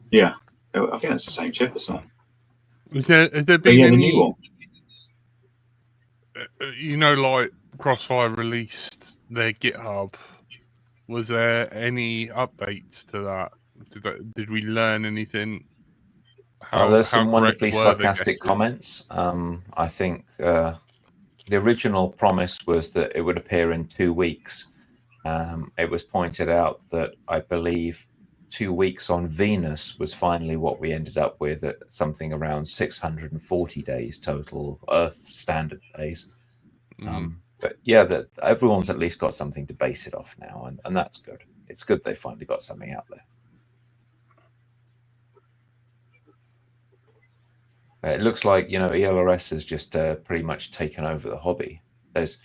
Yeah, I think that's the same chip, isn't it? Has there But been yeah, the any, new one. like Crossfire released their GitHub? Was there any updates to that? Did we learn anything? There's some wonderfully correct were the sarcastic guesses? comments. I think the original promise was that it would appear in 2 weeks. It was pointed out that I believe 2 weeks on Venus was finally what we ended up with, at something around 640 days total Earth standard days. But yeah, that everyone's at least got something to base it off now, and that's good. It's good they finally got something out there. It looks like ELRS has just pretty much taken over the hobby. There's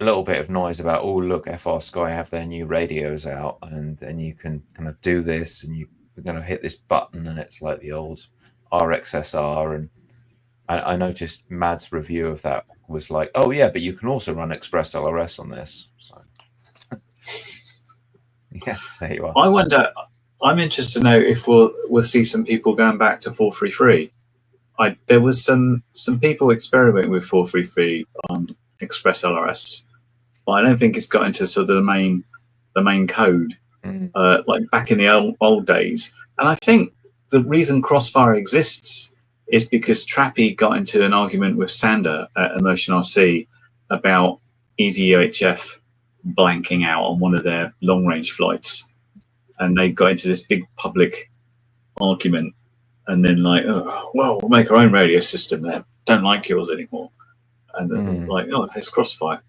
a little bit of noise about, oh look, FR Sky have their new radios out, and you can kind of do this, and you're going to hit this button, and it's like the old RXSR. And I noticed Mad's review of that was like, oh yeah, but you can also run Express LRS on this. So, yeah, there you are. I wonder. I'm interested to know if we'll see some people going back to 433. There was some people experimenting with 433 on Express LRS, but I don't think it's got into sort of the main code like back in the old days. And I think the reason Crossfire exists is because Trappy got into an argument with Sander at Immersion RC about Easy UHF blanking out on one of their long range flights, and they got into this big public argument. And then we'll make our own radio system there. Don't like yours anymore. And then it's Crossfire.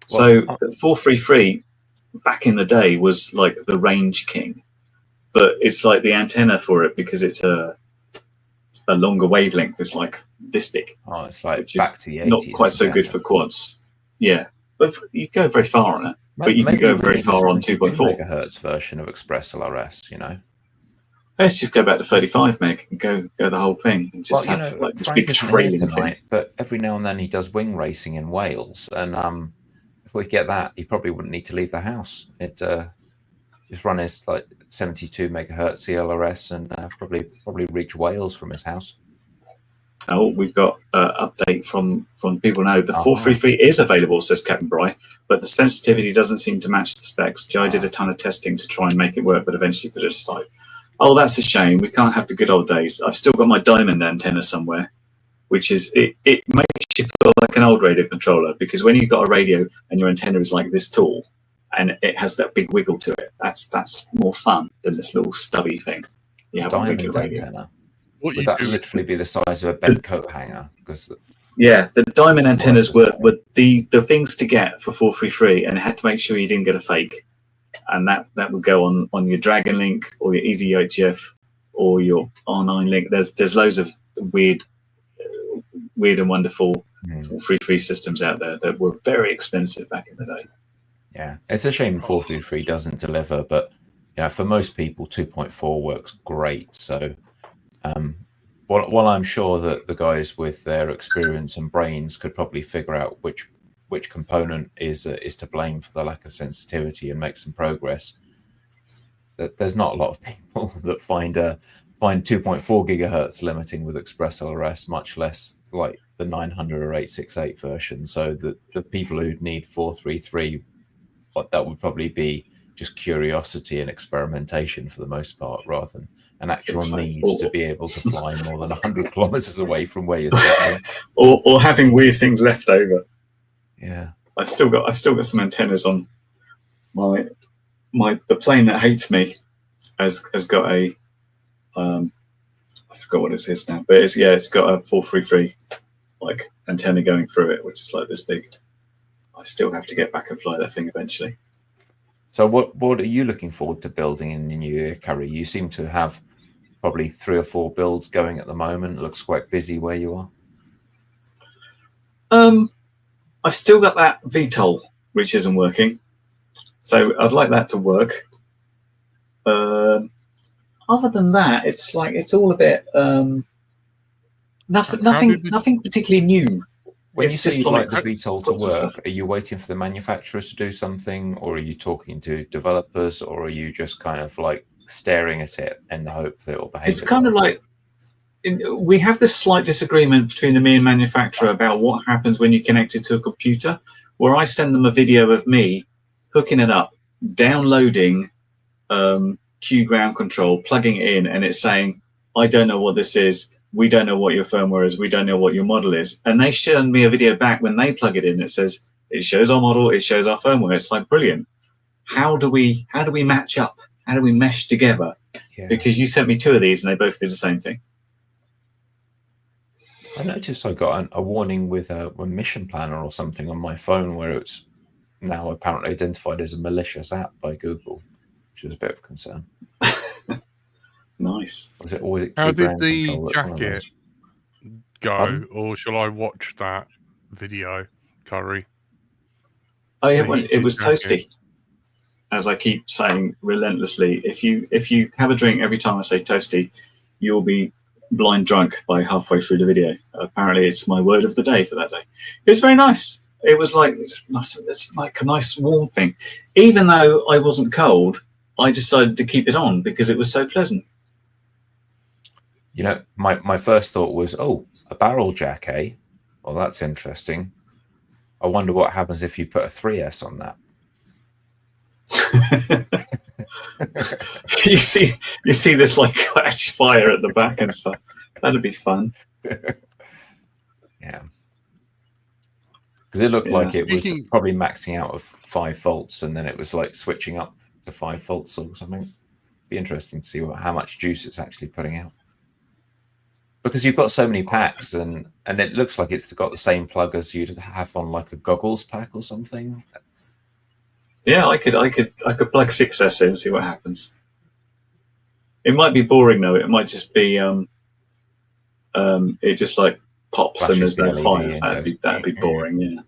So 433 back in the day was like the range king, but it's like the antenna for it, because it's a longer wavelength. It's like this big. Oh, it's like which back is to the 80s. Not quite so good for quads. Yeah, but you go very far on it. But you can Maybe go we very need a far on 72 2.4. megahertz version of Express LRS. Let's just go back to 35 meg and go the whole thing, and just have like this Frank big isn't here trailing tonight, thing. but every now and then he does wing racing in Wales, and if we get that, he probably wouldn't need to leave the house. It just run his 72 megahertz CLRS and probably reach Wales from his house. Oh, we've got update from people now. The 433 is available, says Captain Bry, but the sensitivity doesn't seem to match the specs. Joe did a ton of testing to try and make it work, but eventually put it aside. Oh, that's a shame. We can't have the good old days. I've still got my diamond antenna somewhere, which is it makes you feel like an old radio controller, because when you've got a radio and your antenna is like this tall and it has that big wiggle to it, that's more fun than this little stubby thing you have on regular Diamond radio. antenna. Would that literally be the size of a bent coat hanger? Because the diamond antennas were the things to get for 433, and it had to make sure you didn't get a fake. And that would go on your Dragon Link or your Easy UHF or your R9 Link. There's loads of weird and wonderful 433 systems out there that were very expensive back in the day. Yeah, it's a shame 433 doesn't deliver, but for most people 2.4 works great. So while I'm sure that the guys with their experience and brains could probably figure out which component is to blame for the lack of sensitivity and make some progress, that there's not a lot of people that find 2.4 gigahertz limiting with Express LRS, much less like the 900 or 868 version. So the people who need 433, that would probably be just curiosity and experimentation for the most part, rather than an actual need to be able to fly more than 100 kilometers away from where you're sitting. or having weird things left over. Yeah, I've still got some antennas on the plane that hates me has got a I forgot what it is now, but it's got a 433 like antenna going through it, which is like this big. I still have to get back and fly that thing eventually. So what are you looking forward to building in the new year, Curry? You seem to have probably 3 or 4 builds going at the moment. It looks quite busy where you are. I've still got that VTOL which isn't working, so I'd like that to work. Other than that, it's all a bit nothing particularly new. When It's you say just you'd like like the VTOL lots to of work, stuff. are you waiting for the manufacturers to do something, or are you talking to developers, or are you just kind of like staring at it in the hope that it'll behave? It's kind of like we have this slight disagreement between the me and manufacturer about what happens when you connect it to a computer, where I send them a video of me hooking it up, downloading Q ground control, plugging it in, and it's saying, I don't know what this is. We don't know what your firmware is. We don't know what your model is. And they show me a video back when they plug it in. It says, it shows our model, it shows our firmware. It's like, brilliant. How do we match up? How do we mesh together? Yeah. Because you sent me 2 of these and they both did the same thing. I noticed I got a warning with a mission planner or something on my phone where it's now apparently identified as a malicious app by Google, which is a bit of a concern. Nice. Was it always How did the jacket go, Pardon? or shall I watch that video, Curry? Oh yeah, The well, it heated was jacket. toasty. As I keep saying relentlessly, if you have a drink every time I say toasty, you'll be blind drunk by halfway through the video. Apparently, it's my word of the day for that day. It was very nice. It was like it's nice. It's like a nice warm thing. Even though I wasn't cold, I decided to keep it on because it was so pleasant. You know, my first thought was, oh, a barrel jack, eh? Well, that's interesting. I wonder what happens if you put a 3S on that. you see this like catch fire at the back and stuff. That'd be fun. Yeah. Because it looked like it was Speaking- probably maxing out of 5 volts, and then it was like switching up to 5 volts or something. Be interesting to see how much juice it's actually putting out. Because you've got so many packs, and it looks like it's got the same plug as you'd have on like a goggles pack or something. Yeah, I could plug 6S in and see what happens. It might be boring though. It might just be it just like pops and Flashes there's no the fire. LED That'd be boring. Yeah.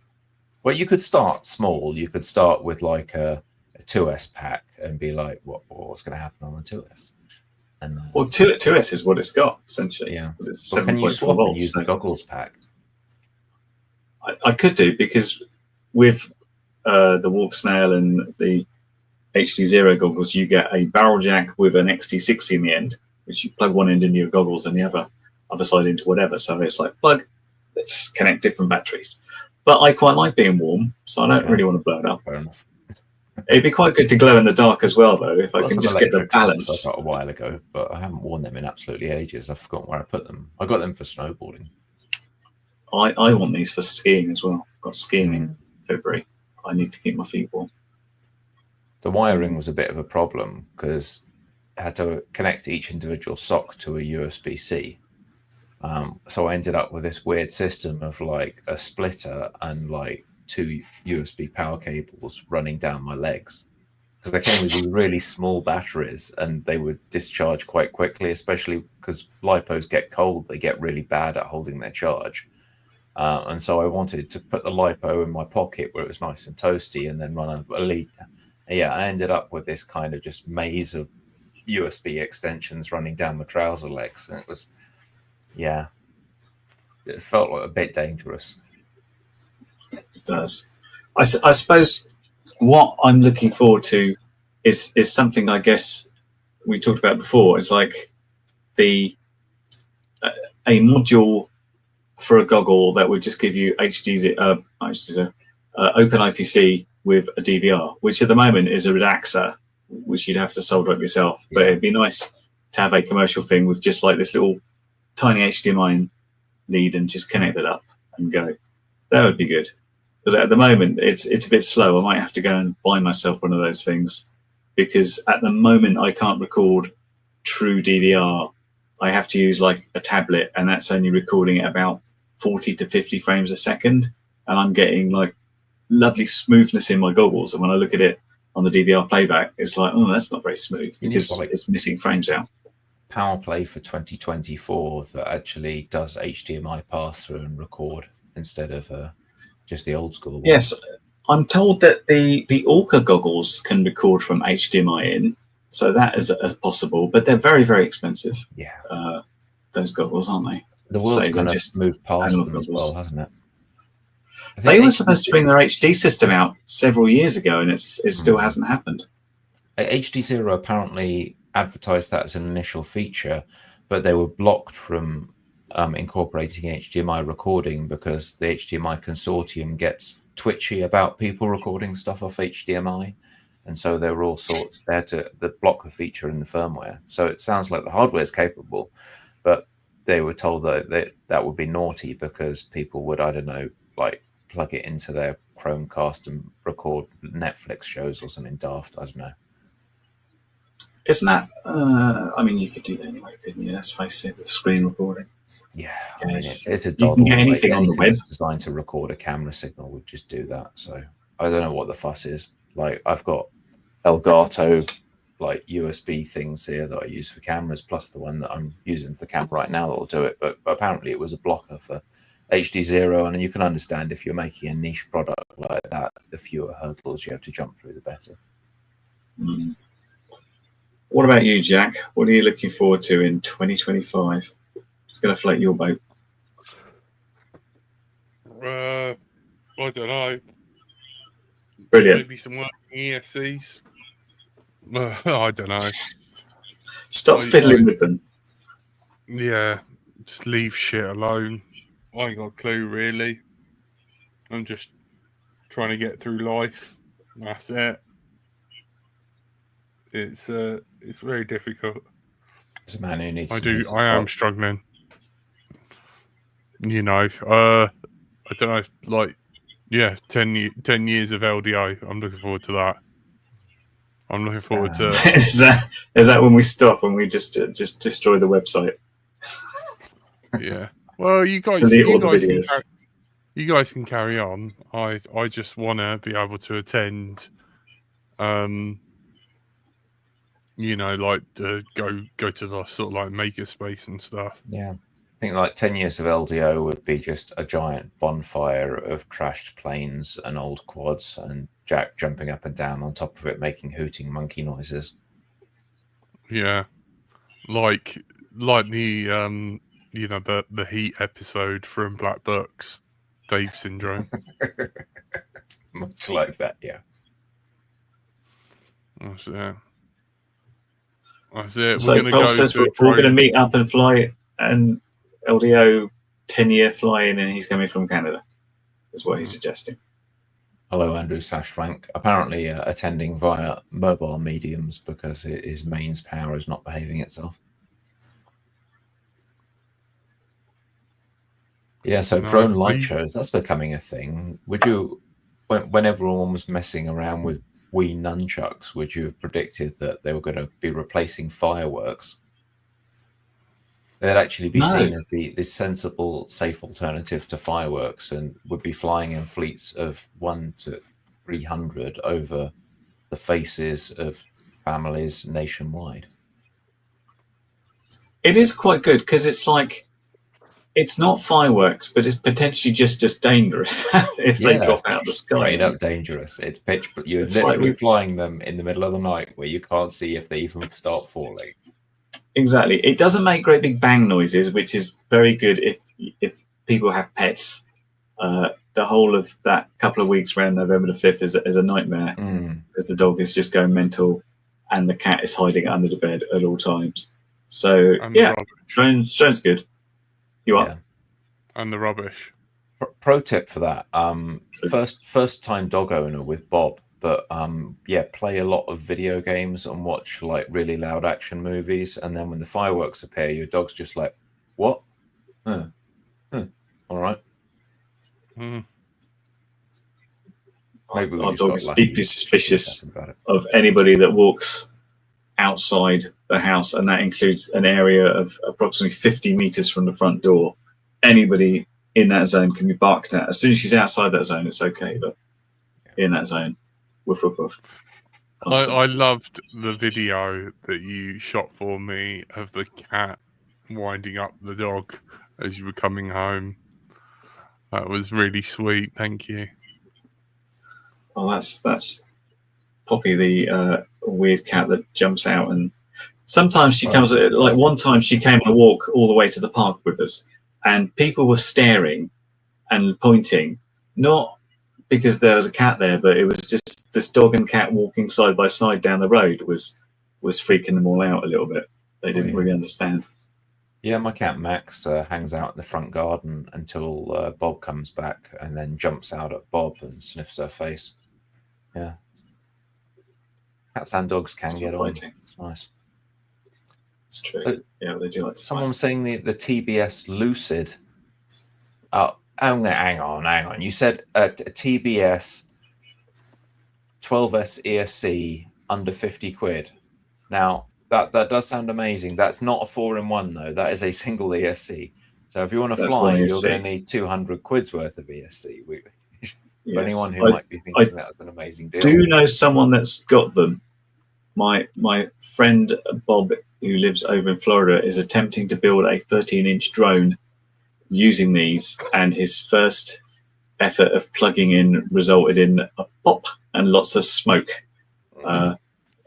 Well, you could start small. You could start with like a 2S pack and be like, what's going to happen on the 2S? And Well, 2S is what it's got essentially. yeah. 'Cause it's Well, can you 7.4 swap and volts. use So the goggles pack? I could do, because with the Walk Snail and the HD0 goggles, you get a barrel jack with an XT60 in the end, which you plug one end into your goggles and the other side into whatever. So it's like, plug, let's connect different batteries. But I quite like being warm, so I don't really want to blow it up. Fair enough. It'd be quite good to glow in the dark as well, though, if I Got can some just get the electric ones balance. I got a while ago, but I haven't worn them in absolutely ages. I've forgotten where I put them. I got them for snowboarding. I want these for skiing as well. Got skiing in Mm. February. I need to keep my feet warm. The wiring was a bit of a problem because I had to connect each individual sock to a USB-C. So I ended up with this weird system of like a splitter and like 2 USB power cables running down my legs, because they came with these really small batteries and they would discharge quite quickly, especially because LiPos get cold. They get really bad at holding their charge. And so I wanted to put the LiPo in my pocket where it was nice and toasty and then run a lead. Yeah, I ended up with this kind of just maze of USB extensions running down my trouser legs. And it was, yeah, it felt like a bit dangerous. It does. I suppose what I'm looking forward to is something I guess we talked about before. It's like a module for a goggle that would just give you open IPC with a DVR, which at the moment is a Redaxa, which you'd have to solder up yourself. But it'd be nice to have a commercial thing with just like this little tiny HDMI lead and just connect it up and go. That would be good. But at the moment, it's a bit slow. I might have to go and buy myself one of those things, because at the moment I can't record true DVR. I have to use like a tablet, and that's only recording at about 40 to 50 frames a second, and I'm getting like lovely smoothness in my goggles. And when I look at it on the DVR playback, it's like, oh, that's not very smooth because it's missing frames out. PowerPlay for 2024 that actually does HDMI pass through and record instead of just the old school one. Yes, I'm told that the Orca goggles can record from HDMI in, so that is possible, but they're very, very expensive. Yeah, those goggles, aren't they? the world's kind of just moved past them as well, hasn't it? They were supposed to bring their HD system out several years ago, and it still hasn't happened. HD Zero apparently advertised that as an initial feature, but they were blocked from incorporating HDMI recording because the HDMI consortium gets twitchy about people recording stuff off HDMI, and so there were all sorts there to block the feature in the firmware. So it sounds like the hardware is capable, but they were told that would be naughty because people would, I don't know, like plug it into their Chromecast and record Netflix shows or something daft. I don't know. Isn't that? I mean, you could do that anyway, couldn't you? Let's face it, with screen recording. Yeah, I mean, it's a you can get anything on the web that's designed to record a camera signal would just do that. So I don't know what the fuss is. Like I've got Elgato like USB things here that I use for cameras, plus the one that I'm using for the camera right now that'll do it. But apparently it was a blocker for HD Zero, and you can understand if you're making a niche product like that, the fewer hurdles you have to jump through, the better. Mm. What about you, Jack? What are you looking forward to in 2025? It's going to float your boat. I don't know. Brilliant. Maybe some working ESCs. I don't know. Stop fiddling with them. Yeah, just leave shit alone. I ain't got a clue, really. I'm just trying to get through life. That's it. It's very difficult. As a man who needs, I am struggling. You know, I don't know, like, yeah, 10 years of LDO. I'm looking forward to that. I'm looking forward to. Is that when we stop and we just destroy the website? Yeah. Well, you guys can carry on. I just want to be able to attend. You know, like go to the sort of like makerspace and stuff. Yeah, I think like 10 years of LDO would be just a giant bonfire of trashed planes and old quads, and Jack jumping up and down on top of it, making hooting monkey noises. Yeah, like the you know, the Heat episode from Black Books, Dave Syndrome. Much like that, yeah. That's it. That's it. So Carl says we're all going to meet up and fly, and LDO 10-year fly-in, and he's coming from Canada, is what he's suggesting. Hello, Andrew /Frank. Apparently attending via mobile mediums because his mains power is not behaving itself. Yeah, so drone light shows, that's becoming a thing. Would you, when everyone was messing around with Wii nunchucks, would you have predicted that they were going to be replacing fireworks? They'd actually be seen as the sensible, safe alternative to fireworks, and would be flying in fleets of 1 to 300 over the faces of families nationwide. It is quite good because it's like, it's not fireworks, but it's potentially just as dangerous if they drop out of the sky. Straight up dangerous. It's pitch, but you're literally flying them in the middle of the night where you can't see if they even start falling. Exactly. It doesn't make great big bang noises, which is very good if people have pets. The whole of that couple of weeks around November the 5th is a nightmare because the dog is just going mental and the cat is hiding under the bed at all times. So, drone's good. You are. Yeah. And the rubbish. Pro tip for that. First time dog owner with Bob, but play a lot of video games and watch like really loud action movies, and then when the fireworks appear, your dog's just like, what? All right. Maybe we our just dog got is lucky. deeply suspicious About it. of anybody that walks outside the house, and that includes an area of approximately 50 meters from the front door. Anybody in that zone can be barked at. As soon as she's outside that zone, it's okay, but in that zone, woof, woof, woof. Constant. I loved the video that you shot for me of the cat winding up the dog as you were coming home. That was really sweet. Thank you. Oh, that's Poppy, the weird cat that jumps out, and sometimes she comes. Like one time, she came on a walk all the way to the park with us, and people were staring and pointing, not because there was a cat there, but it was just this dog and cat walking side by side down the road was freaking them all out a little bit. They didn't really understand. Yeah, my cat Max hangs out in the front garden until Bob comes back, and then jumps out at Bob and sniffs her face. Yeah. Cats and dogs can It's get not on. fighting. It's nice. It's true. So- Yeah, they do like to Someone was saying the TBS Lucid. Oh, hang on. You said a TBS 12S ESC under 50 quid. Now, that does sound amazing. That's not a 4-in-1, though. That is a single ESC. So if you want to That's fly, one you're ESC. going to need 200 quid's worth of ESC. For Yes. anyone who might be thinking that's an amazing deal. Do you know someone that's got them? My friend Bob, who lives over in Florida, is attempting to build a 13-inch drone using these, and his first effort of plugging in resulted in a pop and lots of smoke,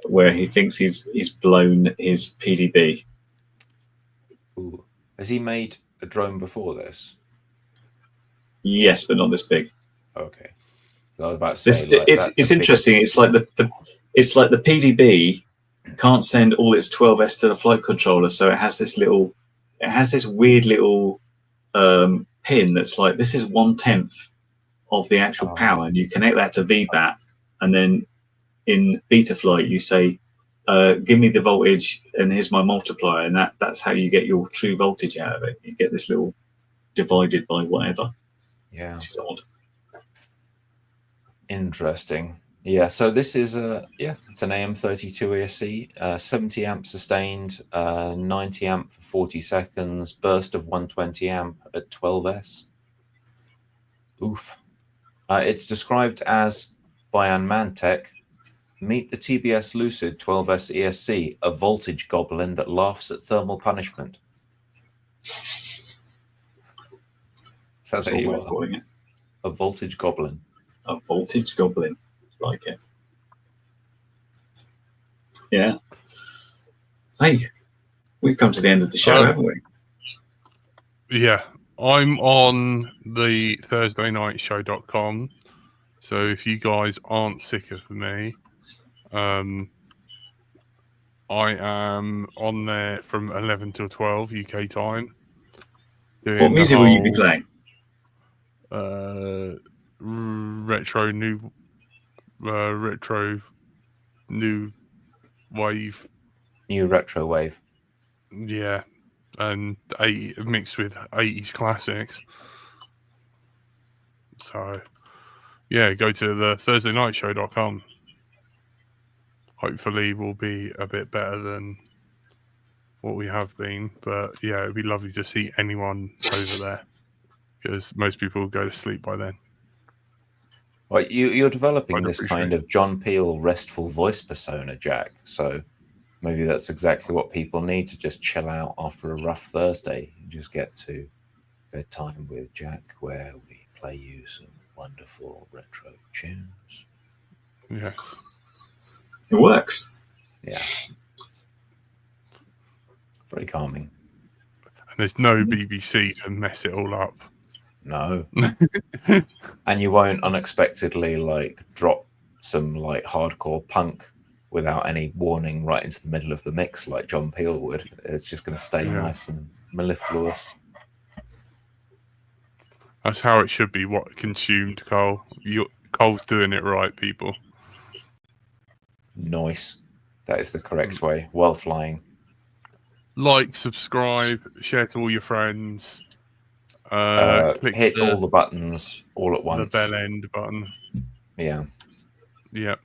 where he thinks he's blown his PDB. Ooh. Has he made a drone before this? Yes, but not this big. Okay. So I was about to say, It's interesting. It's like the PDB can't send all its 12S to the flight controller, so it has this weird little pin that's like, this is 1/10 of the actual power, and you connect that to VBAT, and then in Betaflight you say, give me the voltage and here's my multiplier, and that's how you get your true voltage out of it. You get this little divided by whatever. Yeah. Which is odd. Interesting. Yeah, so this is it's an AM32 ESC, 70 amp sustained, 90 amp for 40 seconds, burst of 120 amp at 12S. Oof. It's described as by Anmantech, meet the TBS Lucid 12S ESC, a voltage goblin that laughs at thermal punishment. So That's there what you we're are. calling it. A voltage goblin. A voltage goblin. Like it. Yeah. Hey, we've come to the end of the show, haven't we? Yeah, I'm on the ThursdayNightShow.com. So if you guys aren't sick of me, I am on there from 11 till 12 UK time. What music will you be playing? Retro new wave. New retro wave. Yeah, and mixed with 80s classics. So, yeah, go to the ThursdayNightShow.com. Hopefully, we'll be a bit better than what we have been. But yeah, it'd be lovely to see anyone over there, because most people will go to sleep by then. Well, you're developing I'd this appreciate kind of John Peel restful voice persona, Jack. So maybe that's exactly what people need to just chill out after a rough Thursday. You just get to bedtime with Jack, where we play you some wonderful retro tunes. Yeah. It works. Yeah. Very calming. And there's no BBC to mess it all up. No. And you won't unexpectedly drop some hardcore punk without any warning right into the middle of the mix like John Peel would. It's just going to stay nice and mellifluous. That's how it should be. What consumed, Cole? Cole's doing it right, people. Nice. That is the correct way. Well flying. Like, subscribe, share to all your friends. Hit all the buttons all at once. The bell end button. Yeah. Yeah.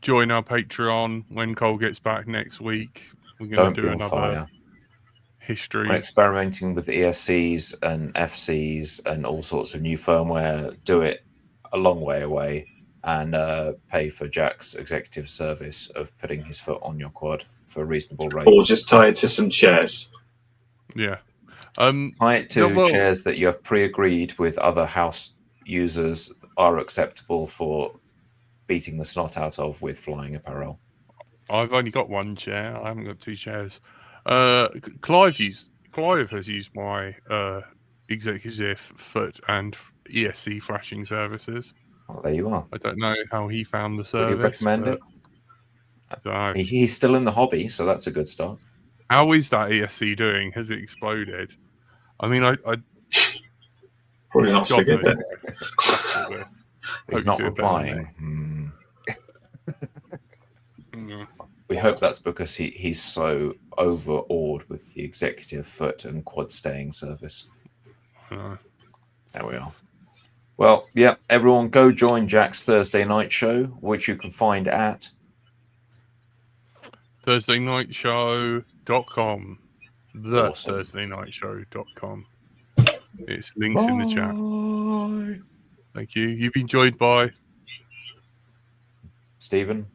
Join our Patreon when Cole gets back next week. We're going Don't to be do on another fire. history. We're experimenting with ESCs and FCs and all sorts of new firmware. Do it a long way away and pay for Jack's executive service of putting his foot on your quad for reasonable rates. Or just tie it to some chairs. Yeah. Tie it to no, well- chairs that you have pre-agreed with other house users are acceptable for beating the snot out of with flying apparel. I've only got one chair. I haven't got two chairs. Clive has used my executive foot and ESC thrashing services. Well, there you are. I don't know how he found the Would service. you recommend it? So, He's still in the hobby, so that's a good start. how is that ESC doing? Has it exploded? I mean, I Probably not so God good knows. then. He's Hope not you do it better than replying. Mm. We hope that's because he's so overawed with the executive foot and quad staying service. Uh, There we are. Well, yeah, everyone go join Jack's Thursday night show, which you can find at ThursdayNightShow.com. The Awesome. ThursdayNightShow.com. It's links in the chat. Thank you. You've been joined by Stephen.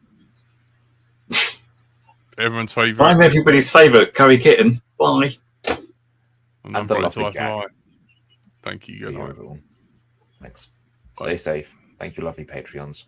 everyone's favourite. I'm everybody's favourite, Curry Kitten. Bye. And And the Bright lovely Life Jack. Live. Thank you. Good See you, night. everyone. Thanks. Bye. Stay safe. Thank you, lovely Patreons.